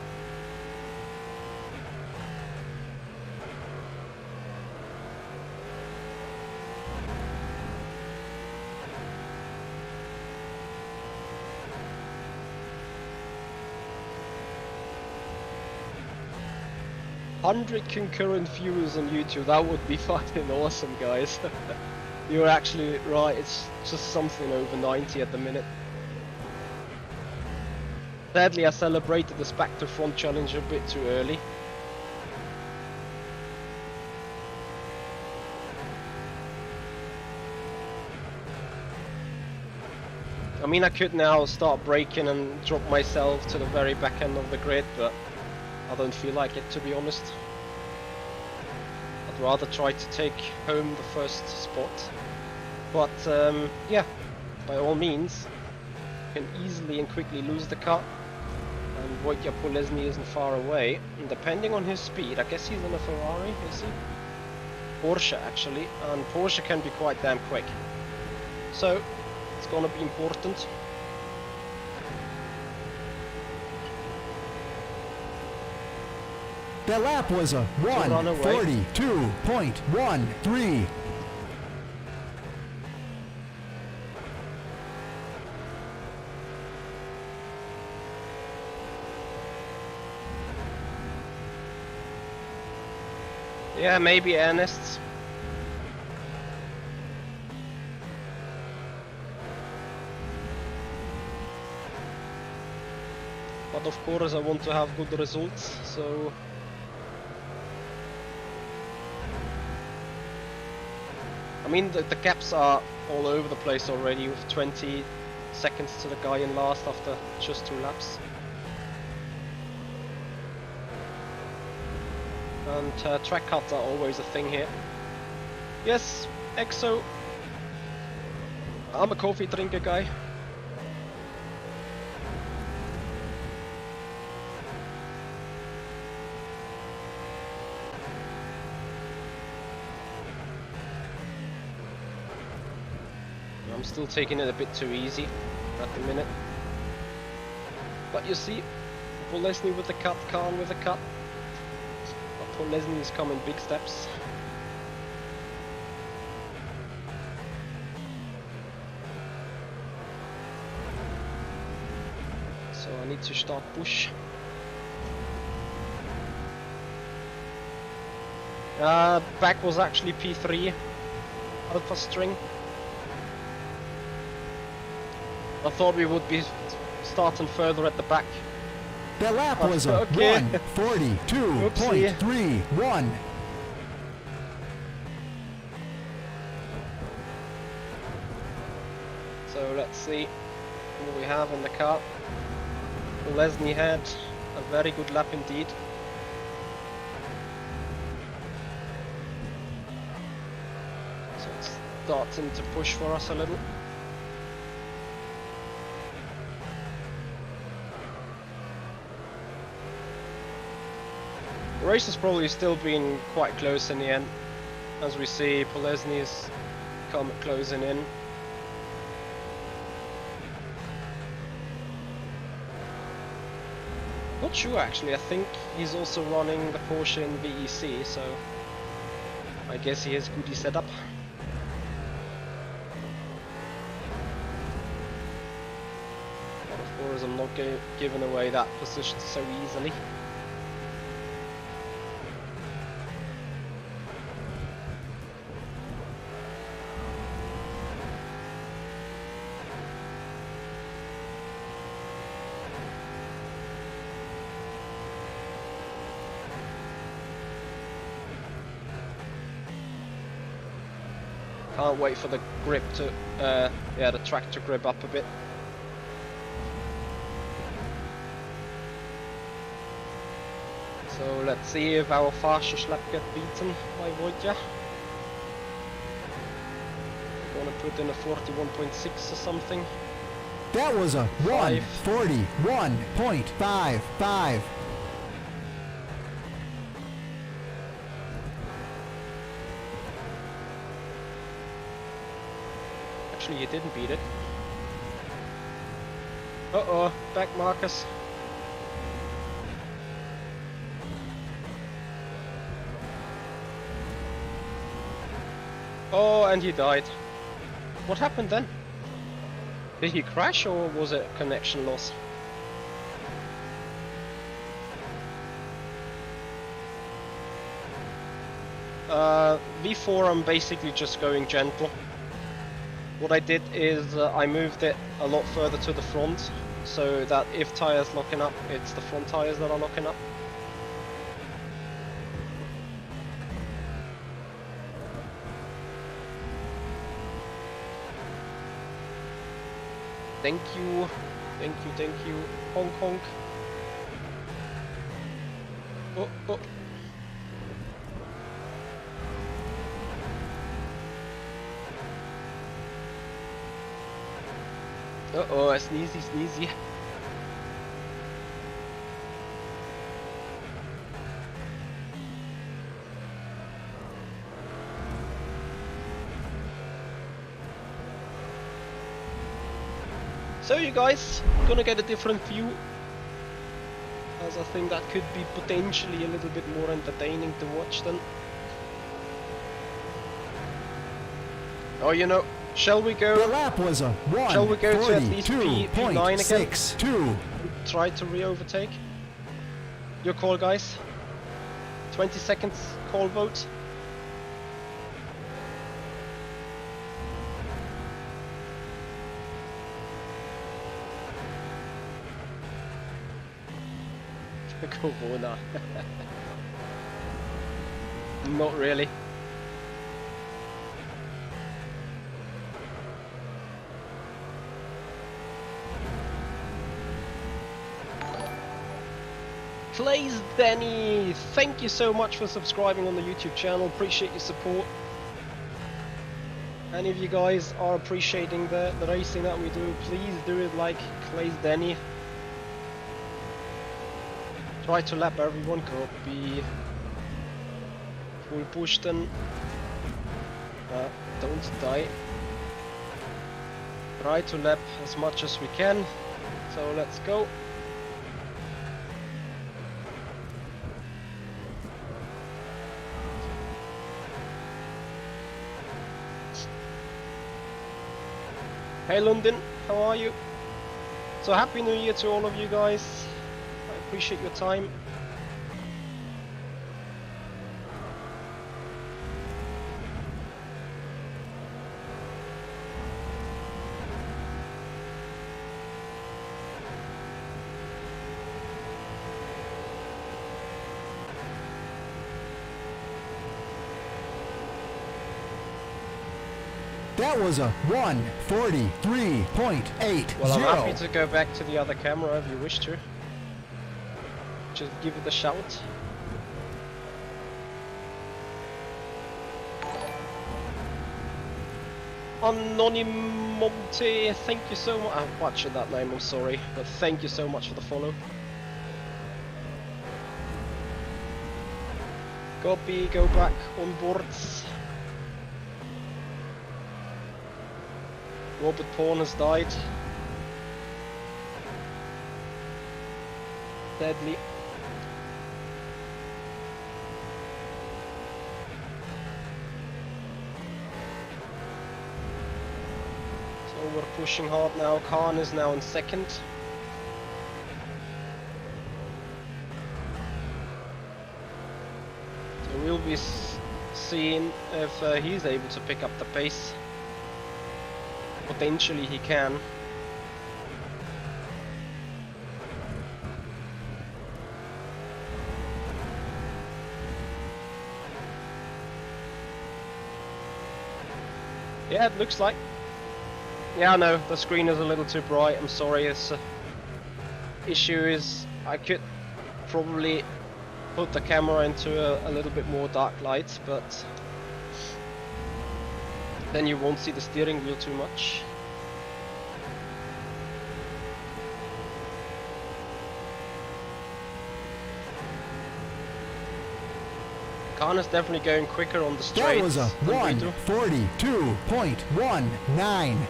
$100 concurrent viewers on YouTube, that would be fucking awesome, guys. You're actually right, it's just something over 90 at the minute. Sadly, I celebrated the Spectre Front Challenge a bit too early. I mean, I could now start braking and drop myself to the very back end of the grid, but I don't feel like it, to be honest. I'd rather try to take home the first spot. But yeah, by all means, you can easily and quickly lose the car. And Wojciech Polesny isn't far away. And depending on his speed, I guess he's in a Ferrari, is he? Porsche, actually. And Porsche can be quite damn quick. So, it's gonna be important. The lap was a 1:42.13. Yeah, maybe Ernest. But of course I want to have good results, so... I mean, the gaps are all over the place already, with 20 seconds to the guy in last after just 2 laps. And track cuts are always a thing here. Yes, EXO. I'm a coffee drinker guy. I'm still taking it a bit too easy at the minute. But you see, Polesny with the cut, Khan with the cut. But Polesny is coming big steps. So I need to start push. Back was actually P3 Alpha string. I thought we would be starting further at the back. The lap was a 1:42.31. So let's see what we have in the car. Polesny had a very good lap indeed. So it's starting to push for us a little. The race has probably still been quite close in the end. As we see, Polesny is closing in. Not sure actually, I think he's also running the Porsche in VEC, so I guess he has goodie set up. But of course I'm not giving away that position so easily. Can't wait for the grip to, yeah, the track to grip up a bit. So let's see if our fastest lap gets beaten by Wojciech. We're gonna put in a 41.6 or something. That was a 1:41.55. Actually, he didn't beat it. Uh-oh, back Marcus. Oh, and he died. What happened then? Did he crash or was it connection loss? V4 I'm basically just going gentle. What I did is I moved it a lot further to the front, so that if tires locking up, it's the front tires that are locking up. Thank you, thank you, thank you. Honk honk. Oh, oh. Uh-oh, sneezy, sneezy. So you guys, gonna get a different view, as I think that could be potentially a little bit more entertaining to watch then. Oh, you know, shall we go? The lap was a 1. Shall we go to at least P9 again? 62. Try to re-overtake. Your call, guys. 20 seconds call vote. Corona. Not really. Plays Danny, thank you so much for subscribing on the YouTube channel. Appreciate your support. And if you guys are appreciating the racing that we do, please do it like Clays Danny. Try to lap everyone, copy. Full push then. Don't die. Try to lap as much as we can. So let's go. Hey London, how are you? So happy new year to all of you guys. I appreciate your time. That was a 1:43.80. Well, I'm happy to go back to the other camera if you wish to. Just give it a shout. Anonymity, thank you so much. I butchered that name, I'm sorry, but thank you so much for the follow. Copy, go back on boards. Robert Pawn has died. Deadly. So we're pushing hard now. Khan is now in second. So we'll be seeing if he's able to pick up the pace. Potentially he can. Yeah, it looks like. Yeah, I know, the screen is a little too bright, I'm sorry. It's issue is I could probably put the camera into a little bit more dark light, but then you won't see the steering wheel too much. Khan is definitely going quicker on the straight. That was a 1:42.19.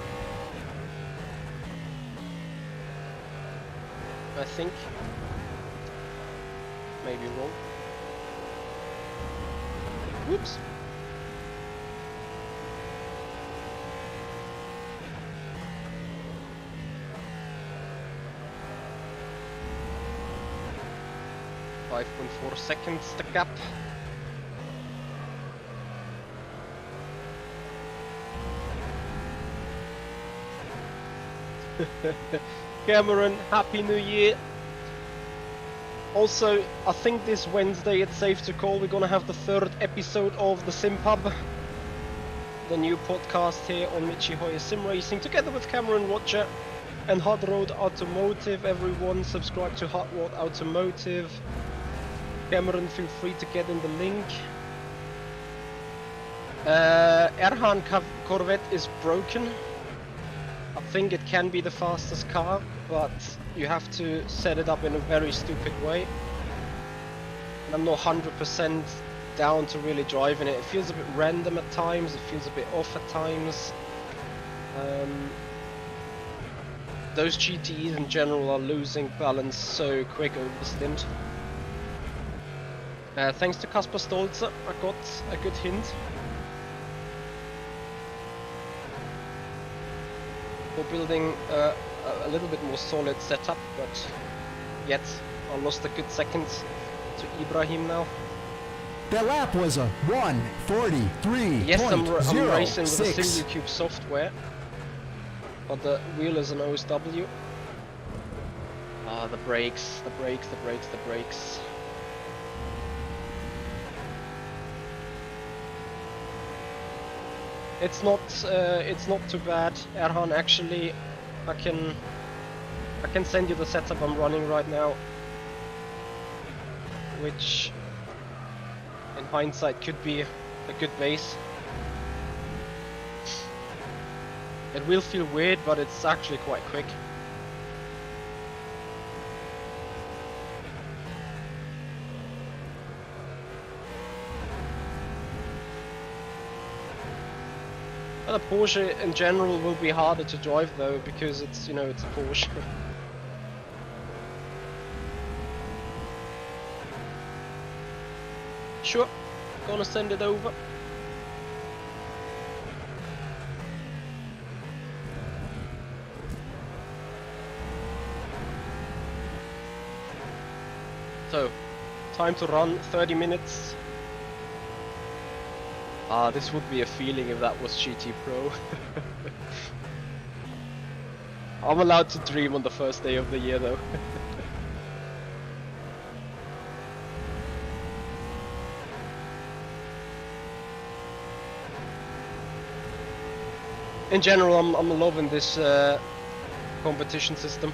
I think. Maybe wrong. Whoops. .4 seconds the gap. Cameron, Happy New Year. Also, I think this Wednesday it's safe to call we're gonna have the 3rd episode of the Sim Pub, the new podcast here on Michi Hoya Sim Racing, together with Cameron Roger and Hard Road Automotive. Everyone subscribe to Hard Road Automotive. Cameron, feel free to get in the link. Erhan Corvette is broken. I think it can be the fastest car, but you have to set it up in a very stupid way. And I'm not 100% down to really driving it. It feels a bit random at times, it feels a bit off at times. Those GTEs in general are losing balance so quick over the stint. Thanks to Kasper Stolze, I got a good hint. For building a little bit more solid setup, but yet I lost a good second to Ibrahim now. The lap was a 1:43.06. Yes, I'm racing with the SimUcube software, but the wheel is an OSW. Ah, the brakes, the brakes, the brakes, the brakes. It's not too bad, Erhan. Actually, I can send you the setup I'm running right now, which in hindsight could be a good base. It will feel weird, but it's actually quite quick. The Porsche in general will be harder to drive though, because it's, you know, it's a Porsche. Sure, gonna send it over. So, time to run, 30 minutes. Ah, this would be a feeling if that was GT Pro. I'm allowed to dream on the first day of the year though. In general, I'm loving this competition system.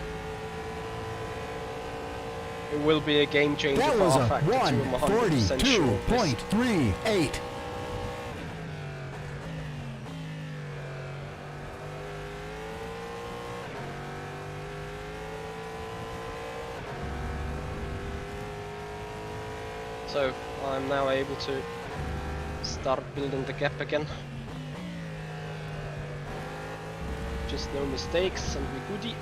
It will be a game changer That for was a rFactor, I'm 100% sure of this. 1:42.38. So I'm now able to start building the gap again. Just no mistakes and we goody.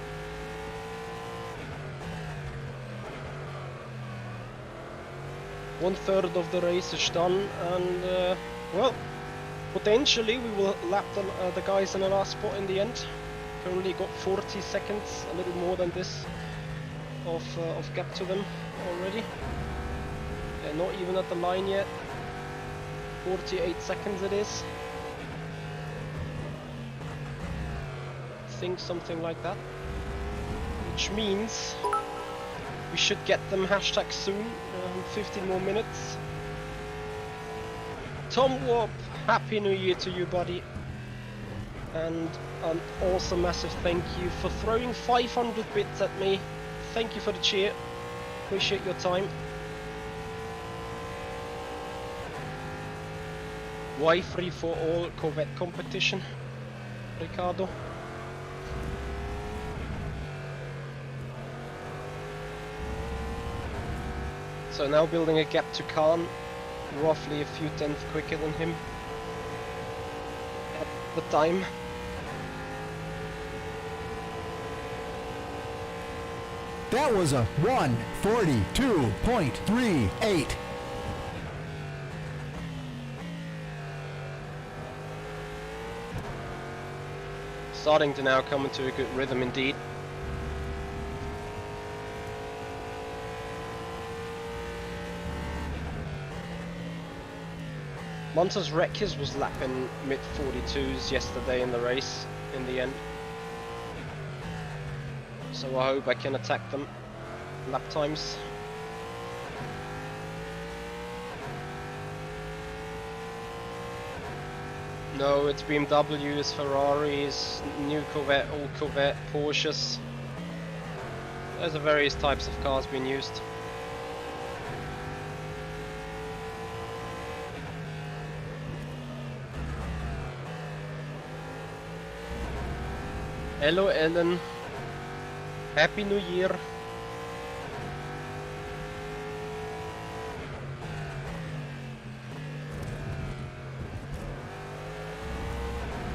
One third of the race is done, and well, potentially we will lap the guys in the last spot in the end. Currently got 40 seconds, a little more than this, of gap to them already. They're not even at the line yet. 48 seconds it is. I think something like that. Which means we should get them hashtag soon. 15 more minutes. Tom Warp, Happy New Year to you, buddy. And an awesome massive thank you for throwing 500 bits at me. Thank you for the cheer. Appreciate your time. Why free for all Corvette competition, Ricardo? So now building a gap to Khan, roughly a few tenths quicker than him at the time. That was a 1:42.38. Starting to now come into a good rhythm indeed. Monta's Wreckers was lapping mid 42s yesterday in the race in the end. So I hope I can attack them lap times. No, it's BMW, it's Ferraris, new Corvette, old Corvette, Porsches. There's the various types of cars being used. Hello Ellen, Happy New Year.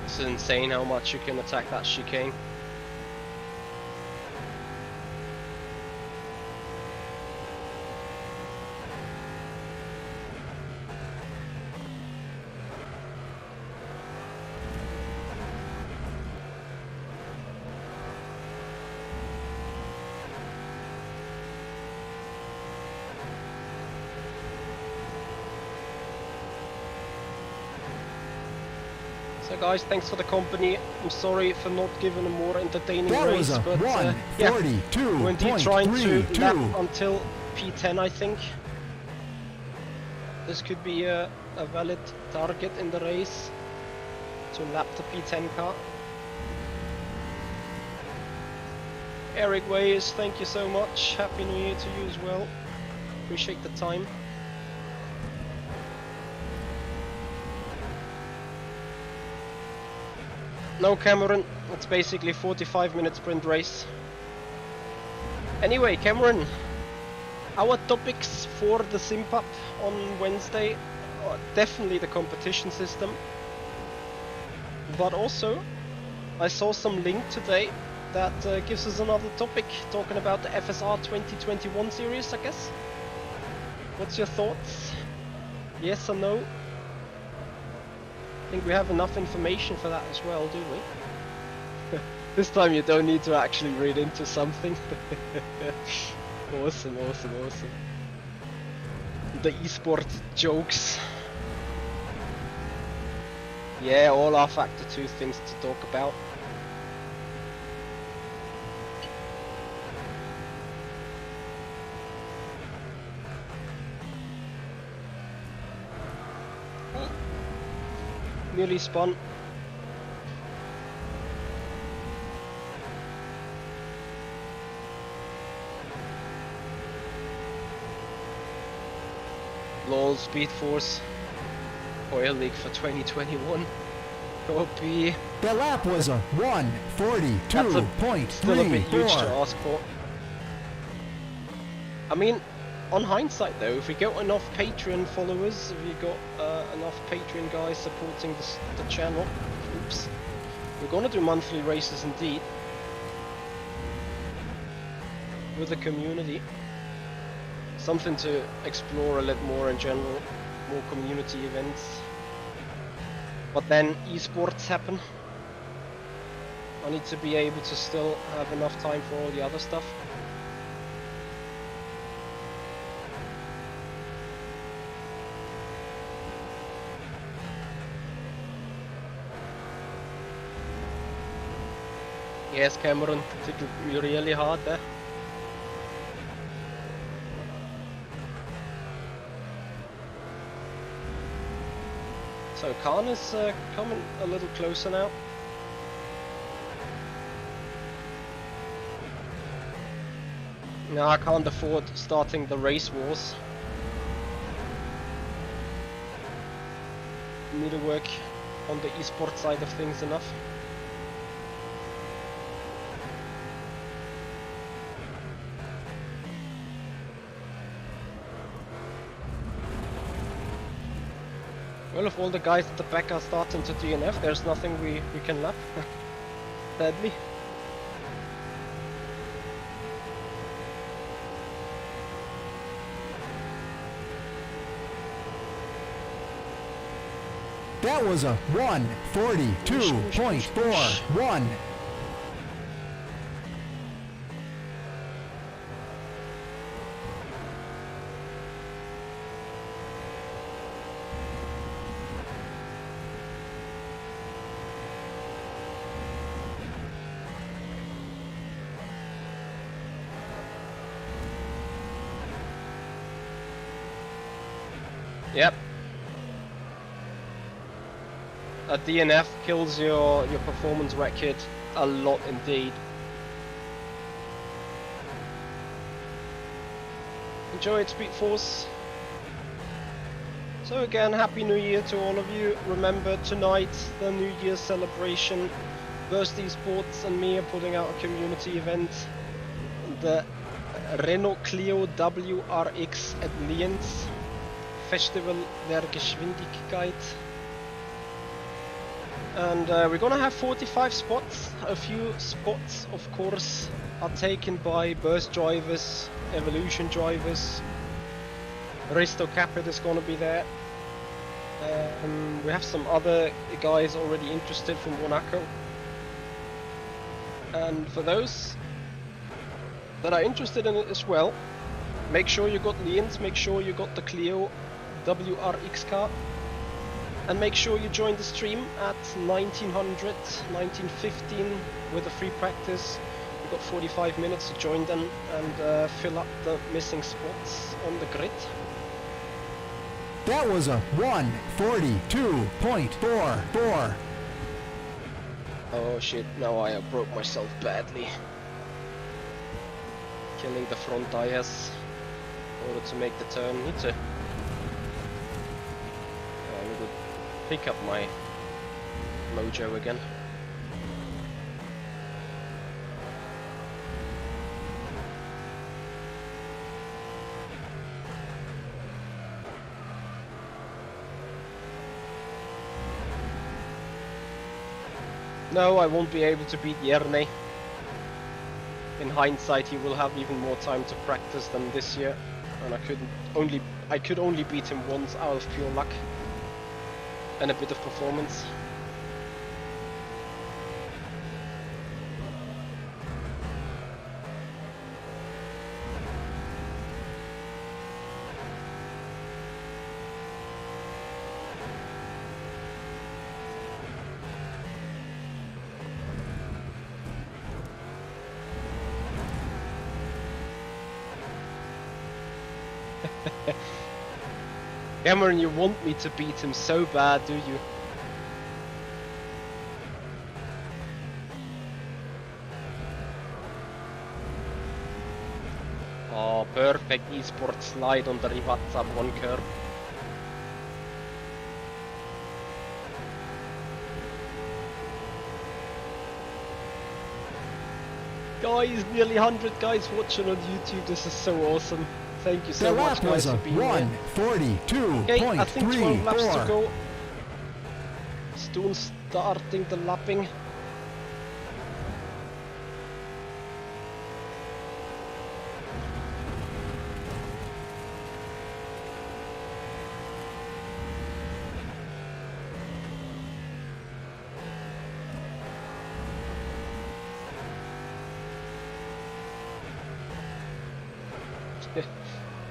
It's insane how much you can attack that chicane. So guys, thanks for the company. I'm sorry for not giving a more entertaining That race, was a but yeah, we're indeed trying to lap 1:42.32. until P10, I think. This could be a valid target in the race to lap the P10 car. Eric Ways, thank you so much. Happy New Year to you as well. Appreciate the time. No, Cameron, it's basically 45-minute sprint race. Anyway, Cameron, our topics for the SimPup on Wednesday are definitely the competition system. But also, I saw some link today that gives us another topic, talking about the FSR 2021 series, I guess. What's your thoughts? Yes or no? I think we have enough information for that as well, do we? This time you don't need to actually read into something. Awesome, awesome, awesome. The esport jokes. Yeah, all rFactor 2 things to talk about. Nearly spun. LOL, Speed Force, Oil League for 2021. OP. The lap was a That's still a bit huge to 1:42.34. ask for. I mean, on hindsight though, if we got enough Patreon followers, if you got enough Patreon guys supporting the channel, oops, we're gonna do monthly races indeed with the community. Something to explore a little more in general, more community events. But then esports happen. I need to be able to still have enough time for all the other stuff. Yes, Cameron, it took me really hard there. So Khan is coming a little closer now. Now I can't afford starting the race wars. Need to work on the esports side of things enough. Well, if all the guys at the back are starting to DNF, there's nothing we can lap. Sadly. That was a 1:42.41. Yep. A DNF kills your performance record a lot indeed. Enjoy it, Speed Force. So again, Happy New Year to all of you. Remember tonight, the New Year's celebration. Burst Esports and me are putting out a community event. The Renault Clio WRX at Lienz. Festival der Geschwindigkeit. And we're gonna have 45 spots. A few spots, of course, are taken by burst drivers, evolution drivers. Risto Capit is gonna be there. We have some other guys already interested from Monaco. And for those that are interested in it as well, make sure you got Lienz, make sure you got the Clio WRX car, and make sure you join the stream at 1900, 1915 with a free practice. You've got 45 minutes to join them and fill up the missing spots on the grid. That was a 1:42.44. Oh shit, now I broke myself badly. Killing the front tires in order to make the turn. Need to pick up my mojo again. No, I won't be able to beat Jerne. In hindsight, he will have even more time to practice than this year, and I could only beat him once out of pure luck and a bit of performance. Cameron, you want me to beat him so bad, do you? Oh, perfect esports slide on the Rivazza 1 curb. Guys, nearly 100 guys watching on YouTube. This is so awesome. Thank you so much, guys, for being here. 1:42.34. Okay, I think 12 laps to go. Soon starting the lapping.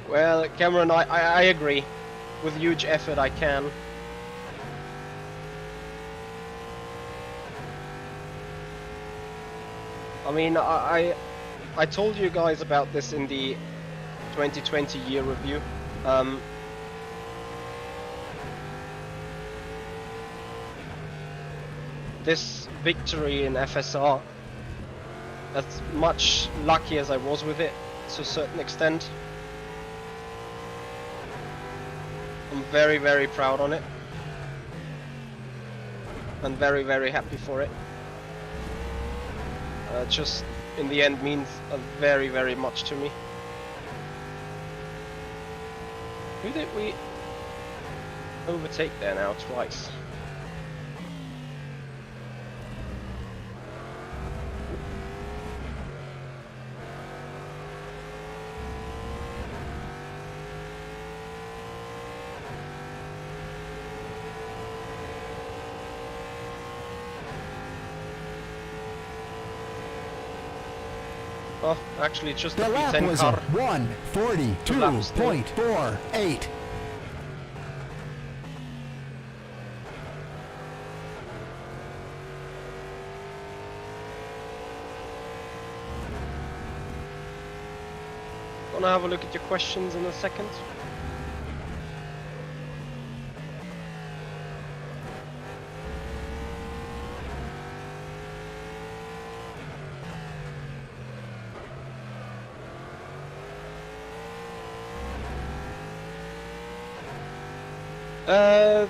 Well, Cameron, I agree. With huge effort, I can. I mean, I told you guys about this in the 2020 year review. This victory in FSR, as much lucky as I was with it, to a certain extent, I'm very, very proud on it, and very, very happy for it. Just in the end means very, very much to me. Who did we overtake there now twice? Oh, actually, it's just the The lap P10 was a car. 1:42.48. Gonna have a look at your questions in a second.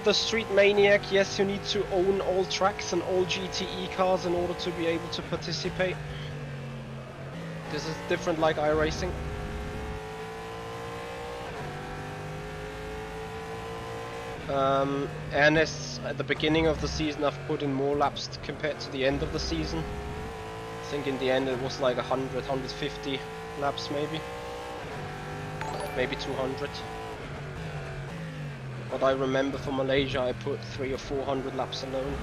The Street Maniac, yes, you need to own all tracks and all GTE cars in order to be able to participate. This is different like iRacing. And as at the beginning of the season I've put in more laps compared to the end of the season. I think in the end it was like 100, 150 laps maybe. Maybe 200. But I remember for Malaysia I put 300 or 400 laps alone.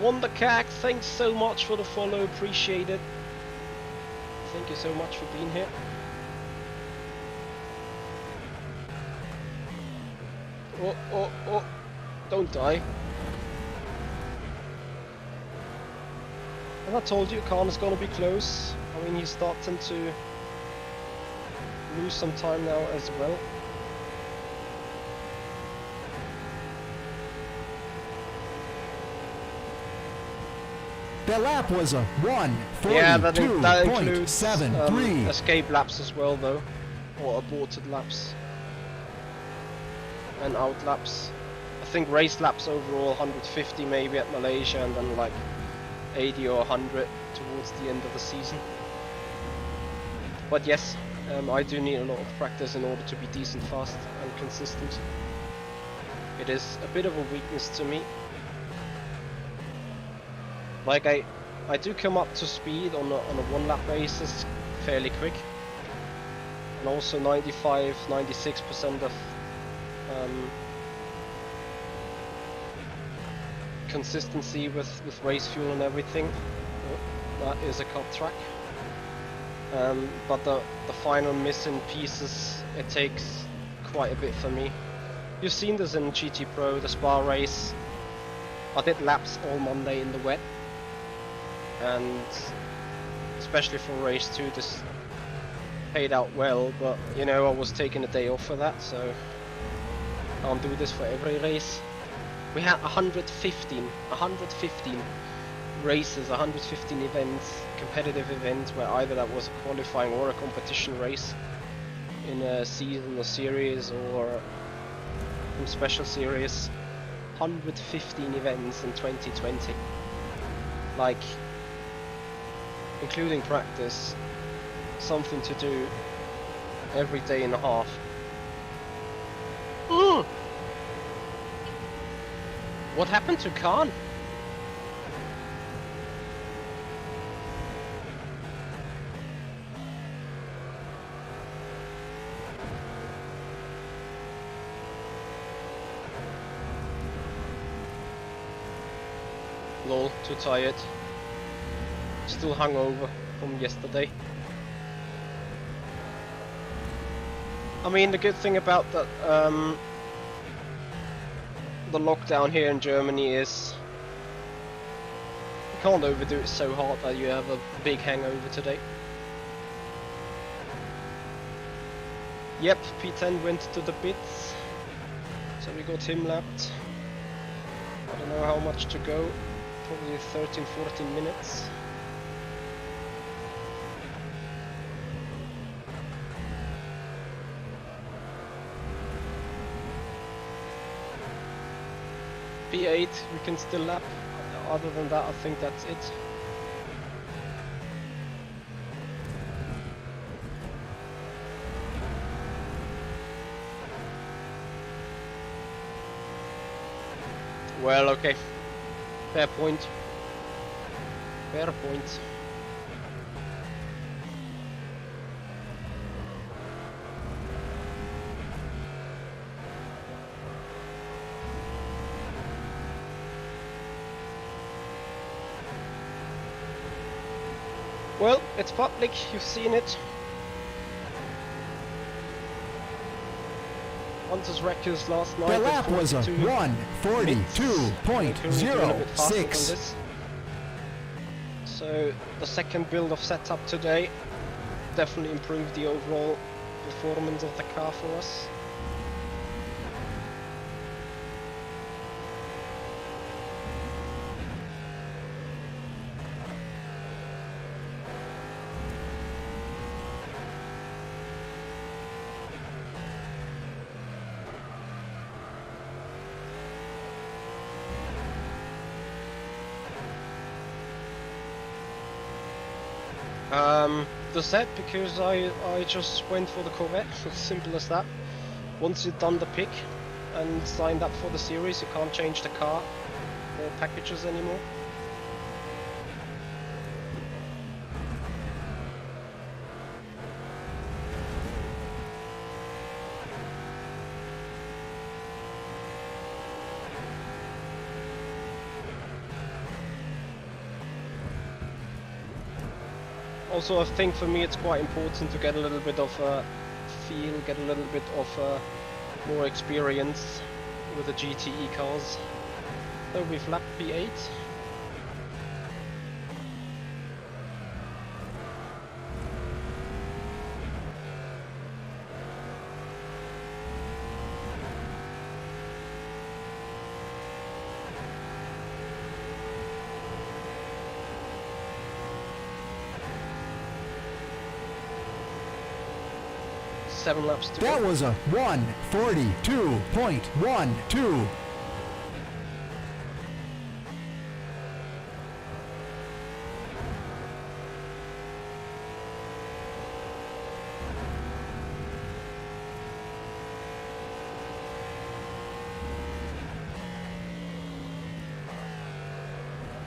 Wondercat, thanks so much for the follow, appreciate it. Thank you so much for being here. Oh, don't die. And I told you, Khan is gonna be close. I mean, he's starting to lose some time now as well. The lap was a Yeah, that includes 1:42.73. escape laps as well though, or aborted laps and out laps. I think race laps overall 150 maybe at Malaysia, and then like 80 or 100 towards the end of the season. But yes, I do need a lot of practice in order to be decent fast and consistent. It is a bit of a weakness to me. Like I do come up to speed on a one lap basis fairly quick, and also 95-96% of consistency with race fuel and everything. That is a cut track, but the final missing pieces, it takes quite a bit for me. You've seen this in GT Pro, the Spa race. I did laps all Monday in the wet, and especially for race 2 this paid out well, but you know, I was taking a day off for that, so I can't do this for every race. We had 115 races, 115 events, competitive events, where either that was a qualifying or a competition race in a season or series or some special series. 115 events in 2020, like including practice, something to do every day and a half. What happened to Khan? Lol, too tired. Still hungover from yesterday. I mean, the good thing about that, the lockdown here in Germany is you can't overdo it so hard that you have a big hangover today. Yep, P10 went to the pits, so we got him lapped. I don't know how much to go, probably 13-14 minutes. P8 we can still lap, other than that I think that's it. Well, okay, fair point, fair point. Well, it's public, you've seen it. Hunter's records last night The at lap was a 42 minutes. We're currently doing a bit faster than 1:42.06. this. So the second build of setup today definitely improved the overall performance of the car for us. The set because I just went for the Corvette, as simple as that. Once you've done the pick and signed up for the series, you can't change the car or packages anymore. Also, I think for me it's quite important to get a little bit of feel, get a little bit of more experience with the GTE cars. So we've lapped P8. Seven laps to That go. was a 1:42.12.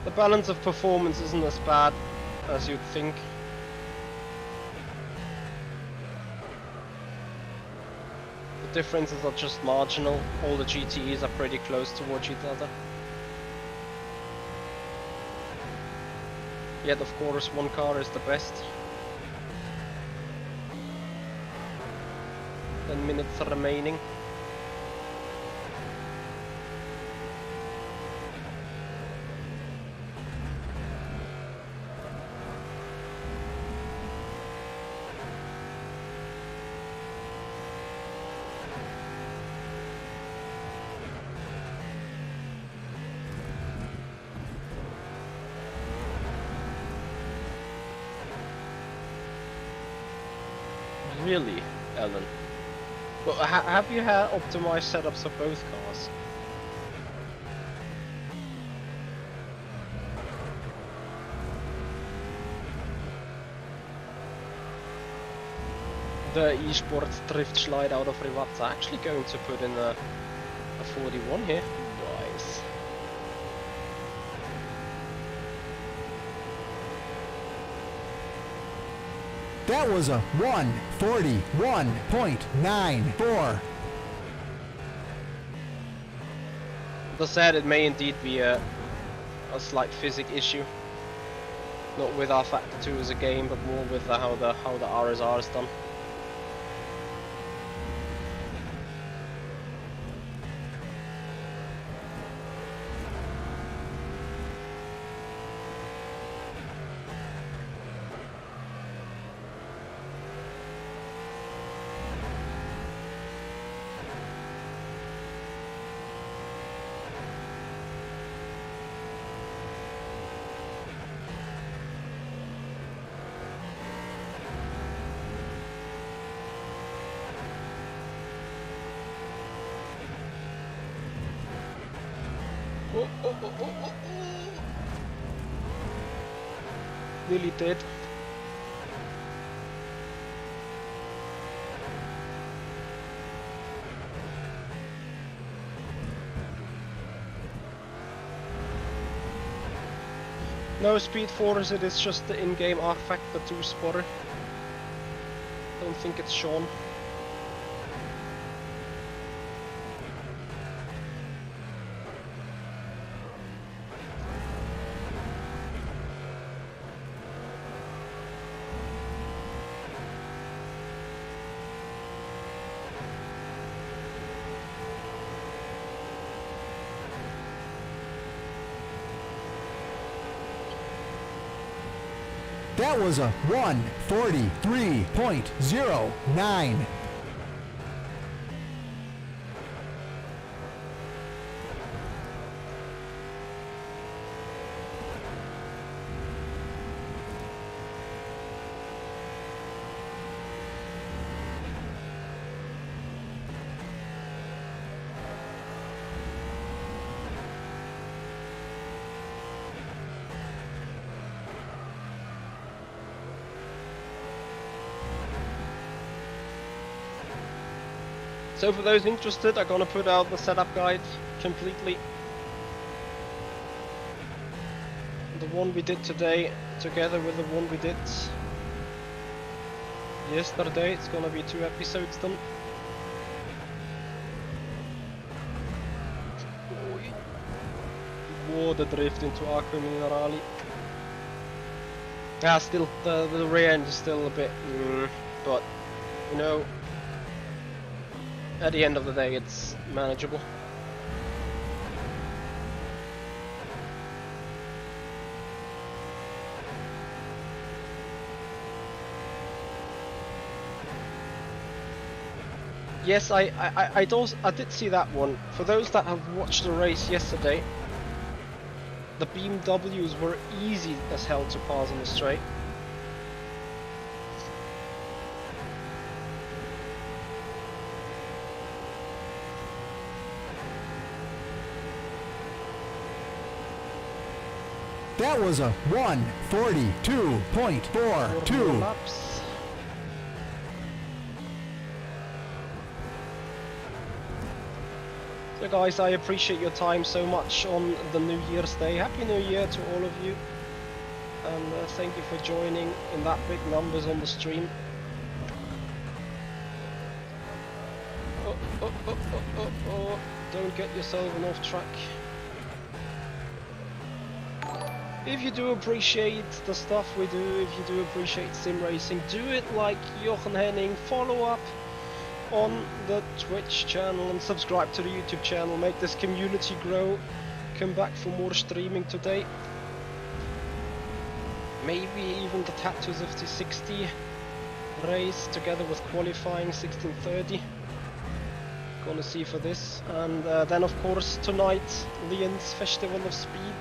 The balance of performance isn't as bad as you'd think. The differences are just marginal. All the GTEs are pretty close towards each other. Yet of course one car is the best. 10 minutes remaining. Really, Ellen? But have you had optimized setups of both cars? The eSport drift slide out of Rivat's actually going to put in a 41 here. Nice. That was a 1:41.94. As I said, it may indeed be a slight physics issue. Not with rFactor 2 as a game, but more with how the RSR is done. Oh, oh, oh, oh, oh, oh. Nearly dead. No speed force, it is just the in-game rFactor 2 spotter. Don't think it's shown. That was a 1:43.09. So for those interested, I'm gonna put out the setup guide completely. The one we did today, together with the one we did yesterday. It's gonna be 2 episodes done. Water drift into Aqua Minerali. Yeah, still, the rear end is still a bit, but, you know, at the end of the day, it's manageable. Yes, I did see that one. For those that have watched the race yesterday, the BMWs were easy as hell to pass on the straight. That was a 1:42.42. Laps. So guys, I appreciate your time so much on the New Year's Day. Happy New Year to all of you. And thank you for joining in that big numbers on the stream. Oh. Don't get yourself off track. If you do appreciate the stuff we do, if you do appreciate sim racing, do it like Jochen Henning. Follow up on the Twitch channel and subscribe to the YouTube channel. Make this community grow. Come back for more streaming today. Maybe even the Tattoos of the 60 race together with qualifying 1630. Gonna see for this. And then of course tonight, Leon's Festival of Speed.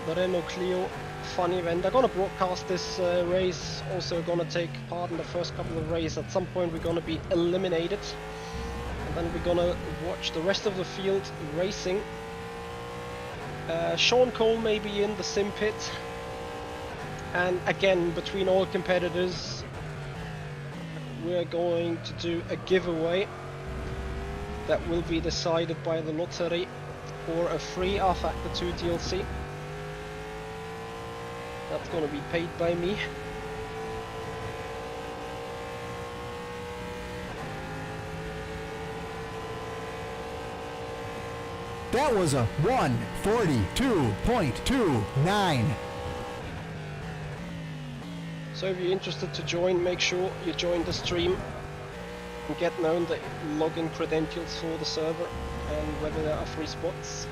The Renault Clio fun event. I'm gonna broadcast this race, also gonna take part in the first couple of races. At some point we're gonna be eliminated, and then we're gonna watch the rest of the field racing. Sean Cole may be in the sim pit, and again between all competitors we're going to do a giveaway that will be decided by the lottery for a free rFactor 2 DLC. That's gonna be paid by me. That was a 1:42.29. So if you're interested to join, make sure you join the stream and get known the login credentials for the server and whether there are free spots.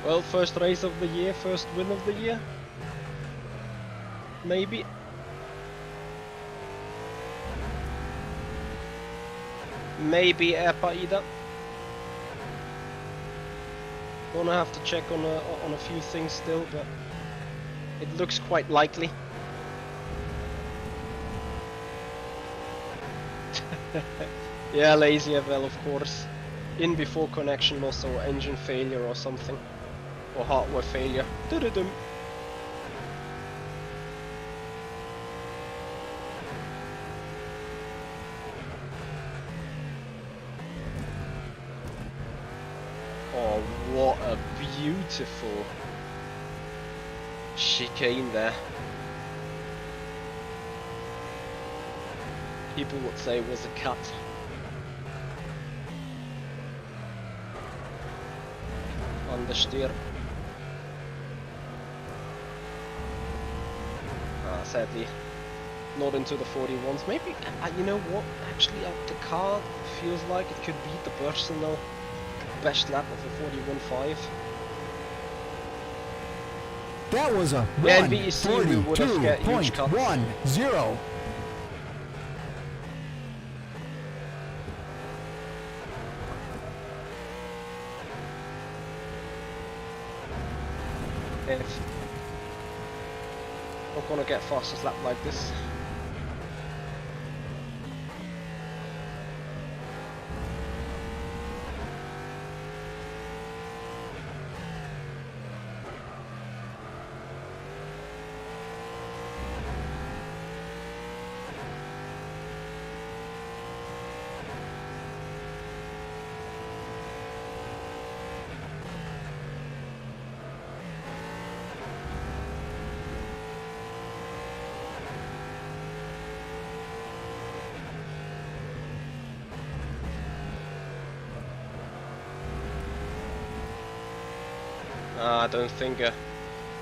Well, first race of the year, first win of the year. Maybe. Maybe Air-Paida. Gonna have to check on a few things still, but it looks quite likely. Yeah, lazy FL of course. In before connection loss or engine failure or something. Or hardware failure. Doo-doo-dum. Oh, what a beautiful chicane there. People would say it was a cut. Understeer. Sadly, not into the 41s. Maybe, you know what, actually the car feels like it could beat the personal best lap of a 41.5. That was a Yeah, in VEC we would have get huge cuts. 142.10. If not gonna get fastest lap like this. I don't think a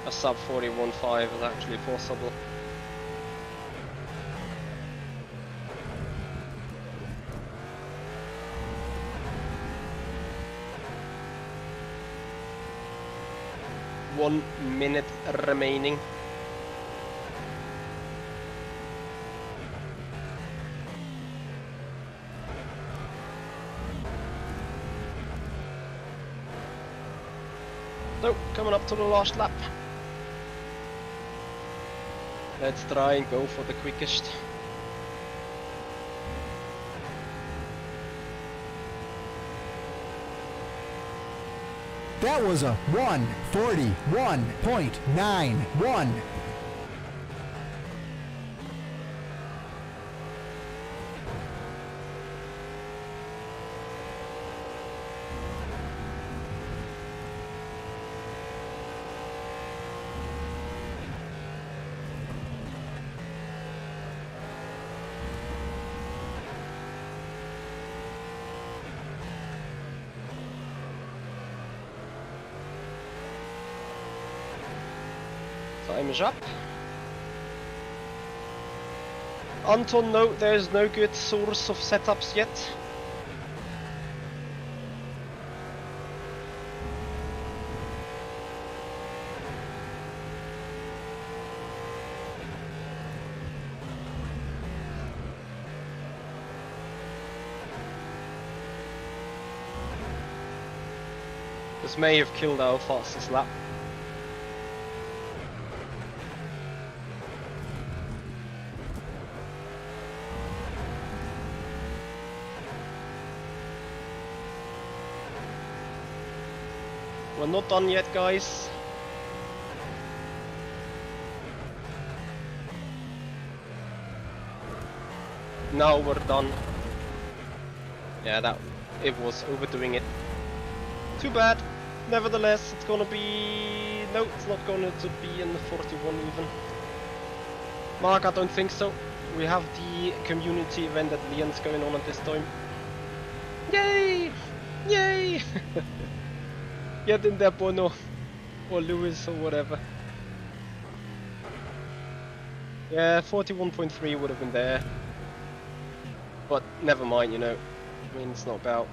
sub 41.5 is actually possible. One minute remaining. So, coming up to the last lap. Let's try and go for the quickest. That was a 141.91. Time is up. Anton, no, there's no good source of setups yet. This may have killed our fastest lap. We're not done yet, guys. Now we're done. Yeah, it was overdoing it. Too bad. Nevertheless, it's gonna be... No, it's not going to be in the 41 even. Mark, I don't think so. We have the community event at Leon's going on at this time. Yay! Yay! Get in there, Bono. Or Lewis or whatever. Yeah, 41.3 would have been there. But never mind, you know. I mean, it's not about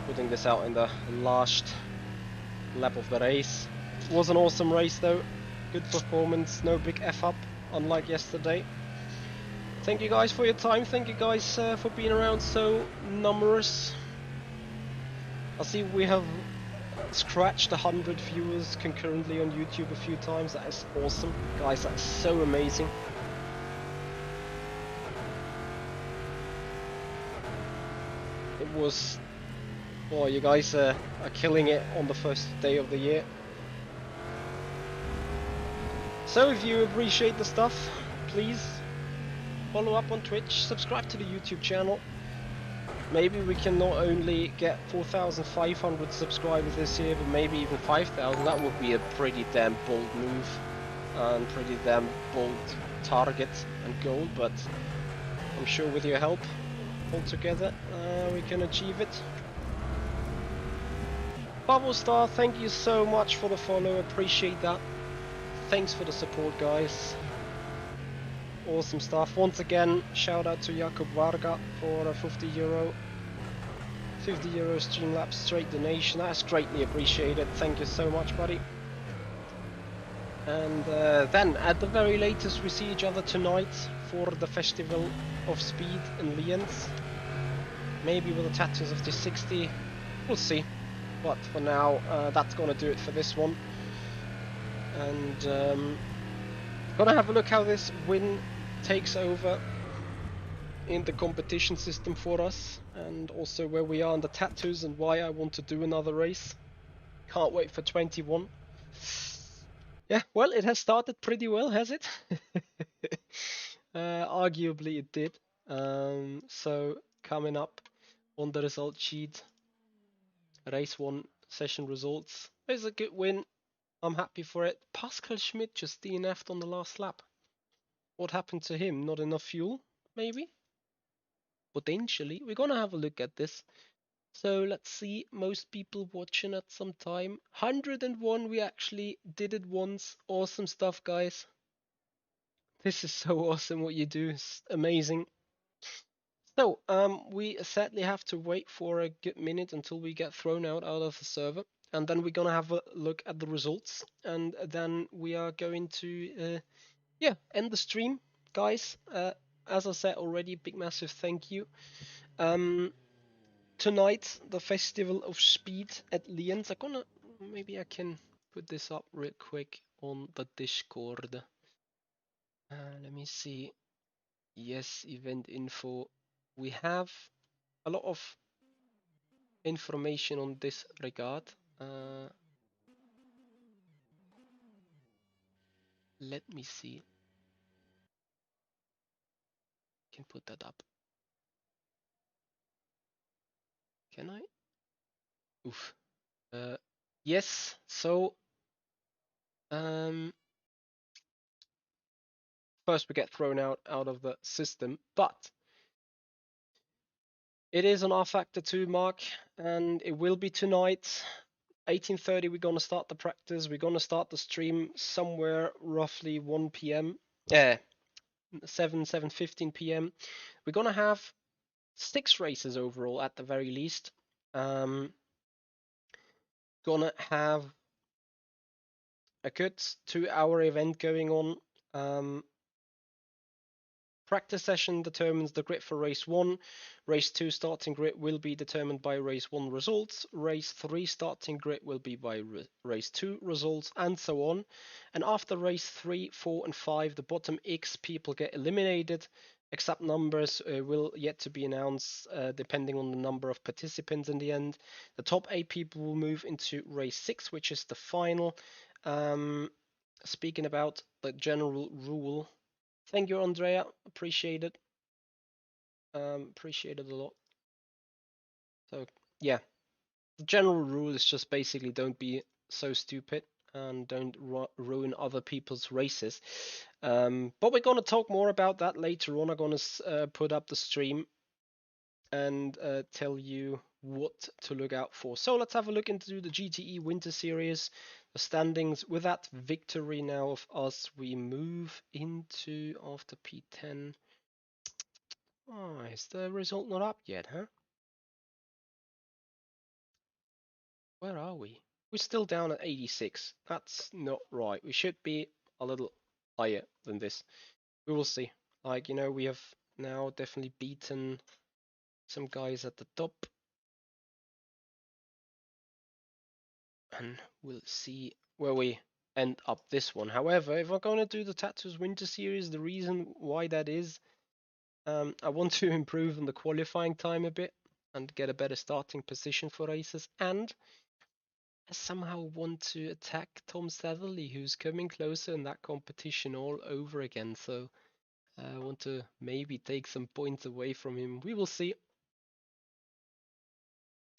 putting this out in the last lap of the race. It was an awesome race though. Good performance, no big F up, unlike yesterday. Thank you guys for your time, thank you guys for being around so numerous. I see we have scratched 100 viewers concurrently on YouTube a few times. That is awesome. Guys, that is so amazing. It was... Well, you guys are killing it on the first day of the year. So if you appreciate the stuff, please follow up on Twitch, subscribe to the YouTube channel. Maybe we can not only get 4,500 subscribers this year, but maybe even 5,000. That would be a pretty damn bold move and pretty damn bold target and goal, but I'm sure with your help all together we can achieve it. Bubble Star, thank you so much for the follow, appreciate that. Thanks for the support, guys. Awesome stuff. Once again, shout out to Jakub Varga for a €50 Streamlabs straight donation. That's greatly appreciated. Thank you so much, buddy. And then, at the very latest, we see each other tonight for the Festival of Speed in Lienz. Maybe with the Tattoos of the 60. We'll see. But for now, that's gonna do it for this one. And gonna have a look how this win takes over in the competition system for us, and also where we are on the tattoos and why I want to do another race. Can't wait for 21. Yeah, well, it has started pretty well, has it? Arguably it did. So coming up on the result sheet, race 1 session results. It's a good win. I'm happy for it. Pascal Schmidt just DNF'd on the last lap. What happened to him? Not enough fuel, maybe? Potentially. We're gonna have a look at this. So let's see, most people watching at some time. 101, we actually did it once. Awesome stuff, guys. This is so awesome what you do. It's amazing. So, we sadly have to wait for a good minute until we get thrown out of the server. And then we're gonna have a look at the results. And then we are going to, end the stream, guys. As I said already, big massive thank you. Tonight, the Festival of Speed at Lienz. Maybe I can put this up real quick on the Discord. Let me see. Yes, event info. We have a lot of information on this regard. Let me see. Can put that up. Can I? Oof. Yes. So, first we get thrown out of the system, but it is an rFactor 2 mark, and it will be tonight. 18:30 we're gonna start the practice. We're gonna start the stream somewhere roughly 1 p.m. 7:15 p.m. We're gonna have 6 races overall at the very least. Gonna have a good 2-hour event going on. Practice session determines the grid for race 1. Race 2 starting grid will be determined by race 1 results. Race 3 starting grid will be by race 2 results, and so on. And after race 3, 4, and 5, the bottom X people get eliminated. Exact numbers will yet to be announced depending on the number of participants in the end. The top 8 people will move into race 6, which is the final. Speaking about the general rule, thank you, Andrea. Appreciate it. Appreciate it a lot. So yeah, the general rule is just basically don't be so stupid and don't ruin other people's races. But we're gonna talk more about that later on. I'm gonna put up the stream and tell you what to look out for. So let's have a look into the GTE Winter Series. The standings with that victory now of us, we move into after P10. Oh, is the result not up yet, huh? Where are we? We're still down at 86. That's not right. We should be a little higher than this. We will see. Like, we have now definitely beaten some guys at the top. And we'll see where we end up this one. However, if we're going to do the Tattoos Winter Series, the reason why that is, I want to improve on the qualifying time a bit and get a better starting position for races, and I somehow want to attack Tom Satherley, who's coming closer in that competition all over again. So I want to maybe take some points away from him. We will see.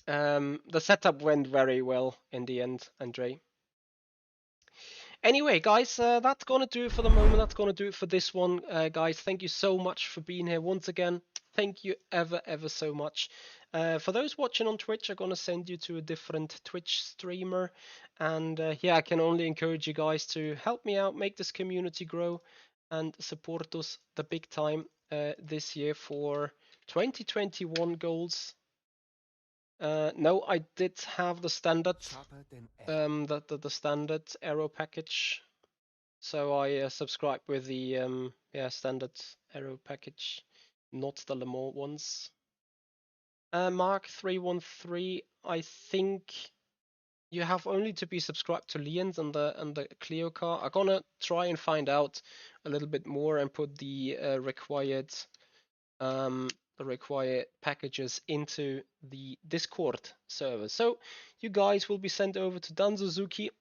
The setup went very well in the end, Andre. Anyway, guys, that's going to do it for the moment. That's going to do it for this one, guys. Thank you so much for being here once again. Thank you ever so much. For those watching on Twitch, I'm going to send you to a different Twitch streamer. And yeah, I can only encourage you guys to help me out, make this community grow. and support us the big time this year for 2021 goals. No, I did have the standard, the standard aero package. So I subscribed with the standard aero package, not the Le Mans ones. Mark 313, I think you have only to be subscribed to Lien's and the Clio car. I'm gonna try and find out a little bit more and put the required packages into the Discord server. So you guys will be sent over to Dan Suzuki.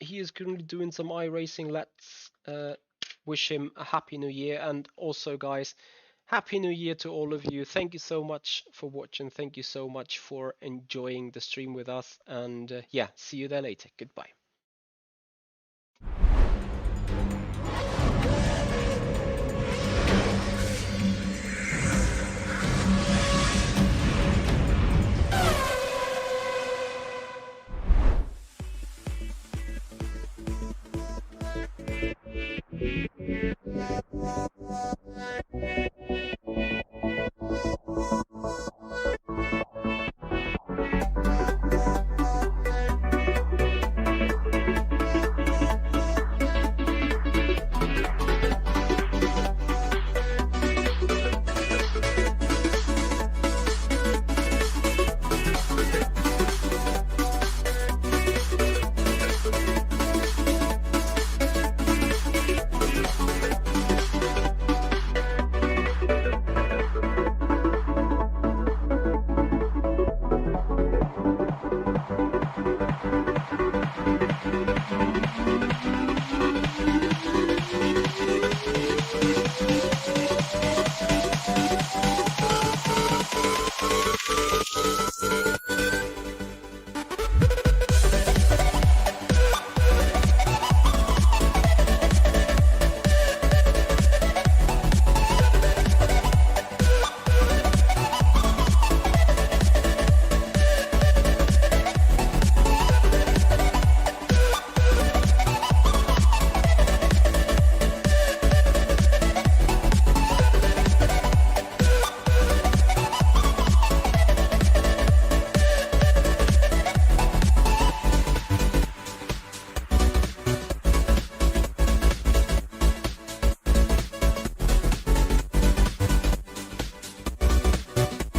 He is currently doing some iRacing. Let's wish him a happy new year. And also, guys, happy new year to all of you. Thank you so much for watching. Thank you so much for enjoying the stream with us. And yeah, see you there later. Goodbye.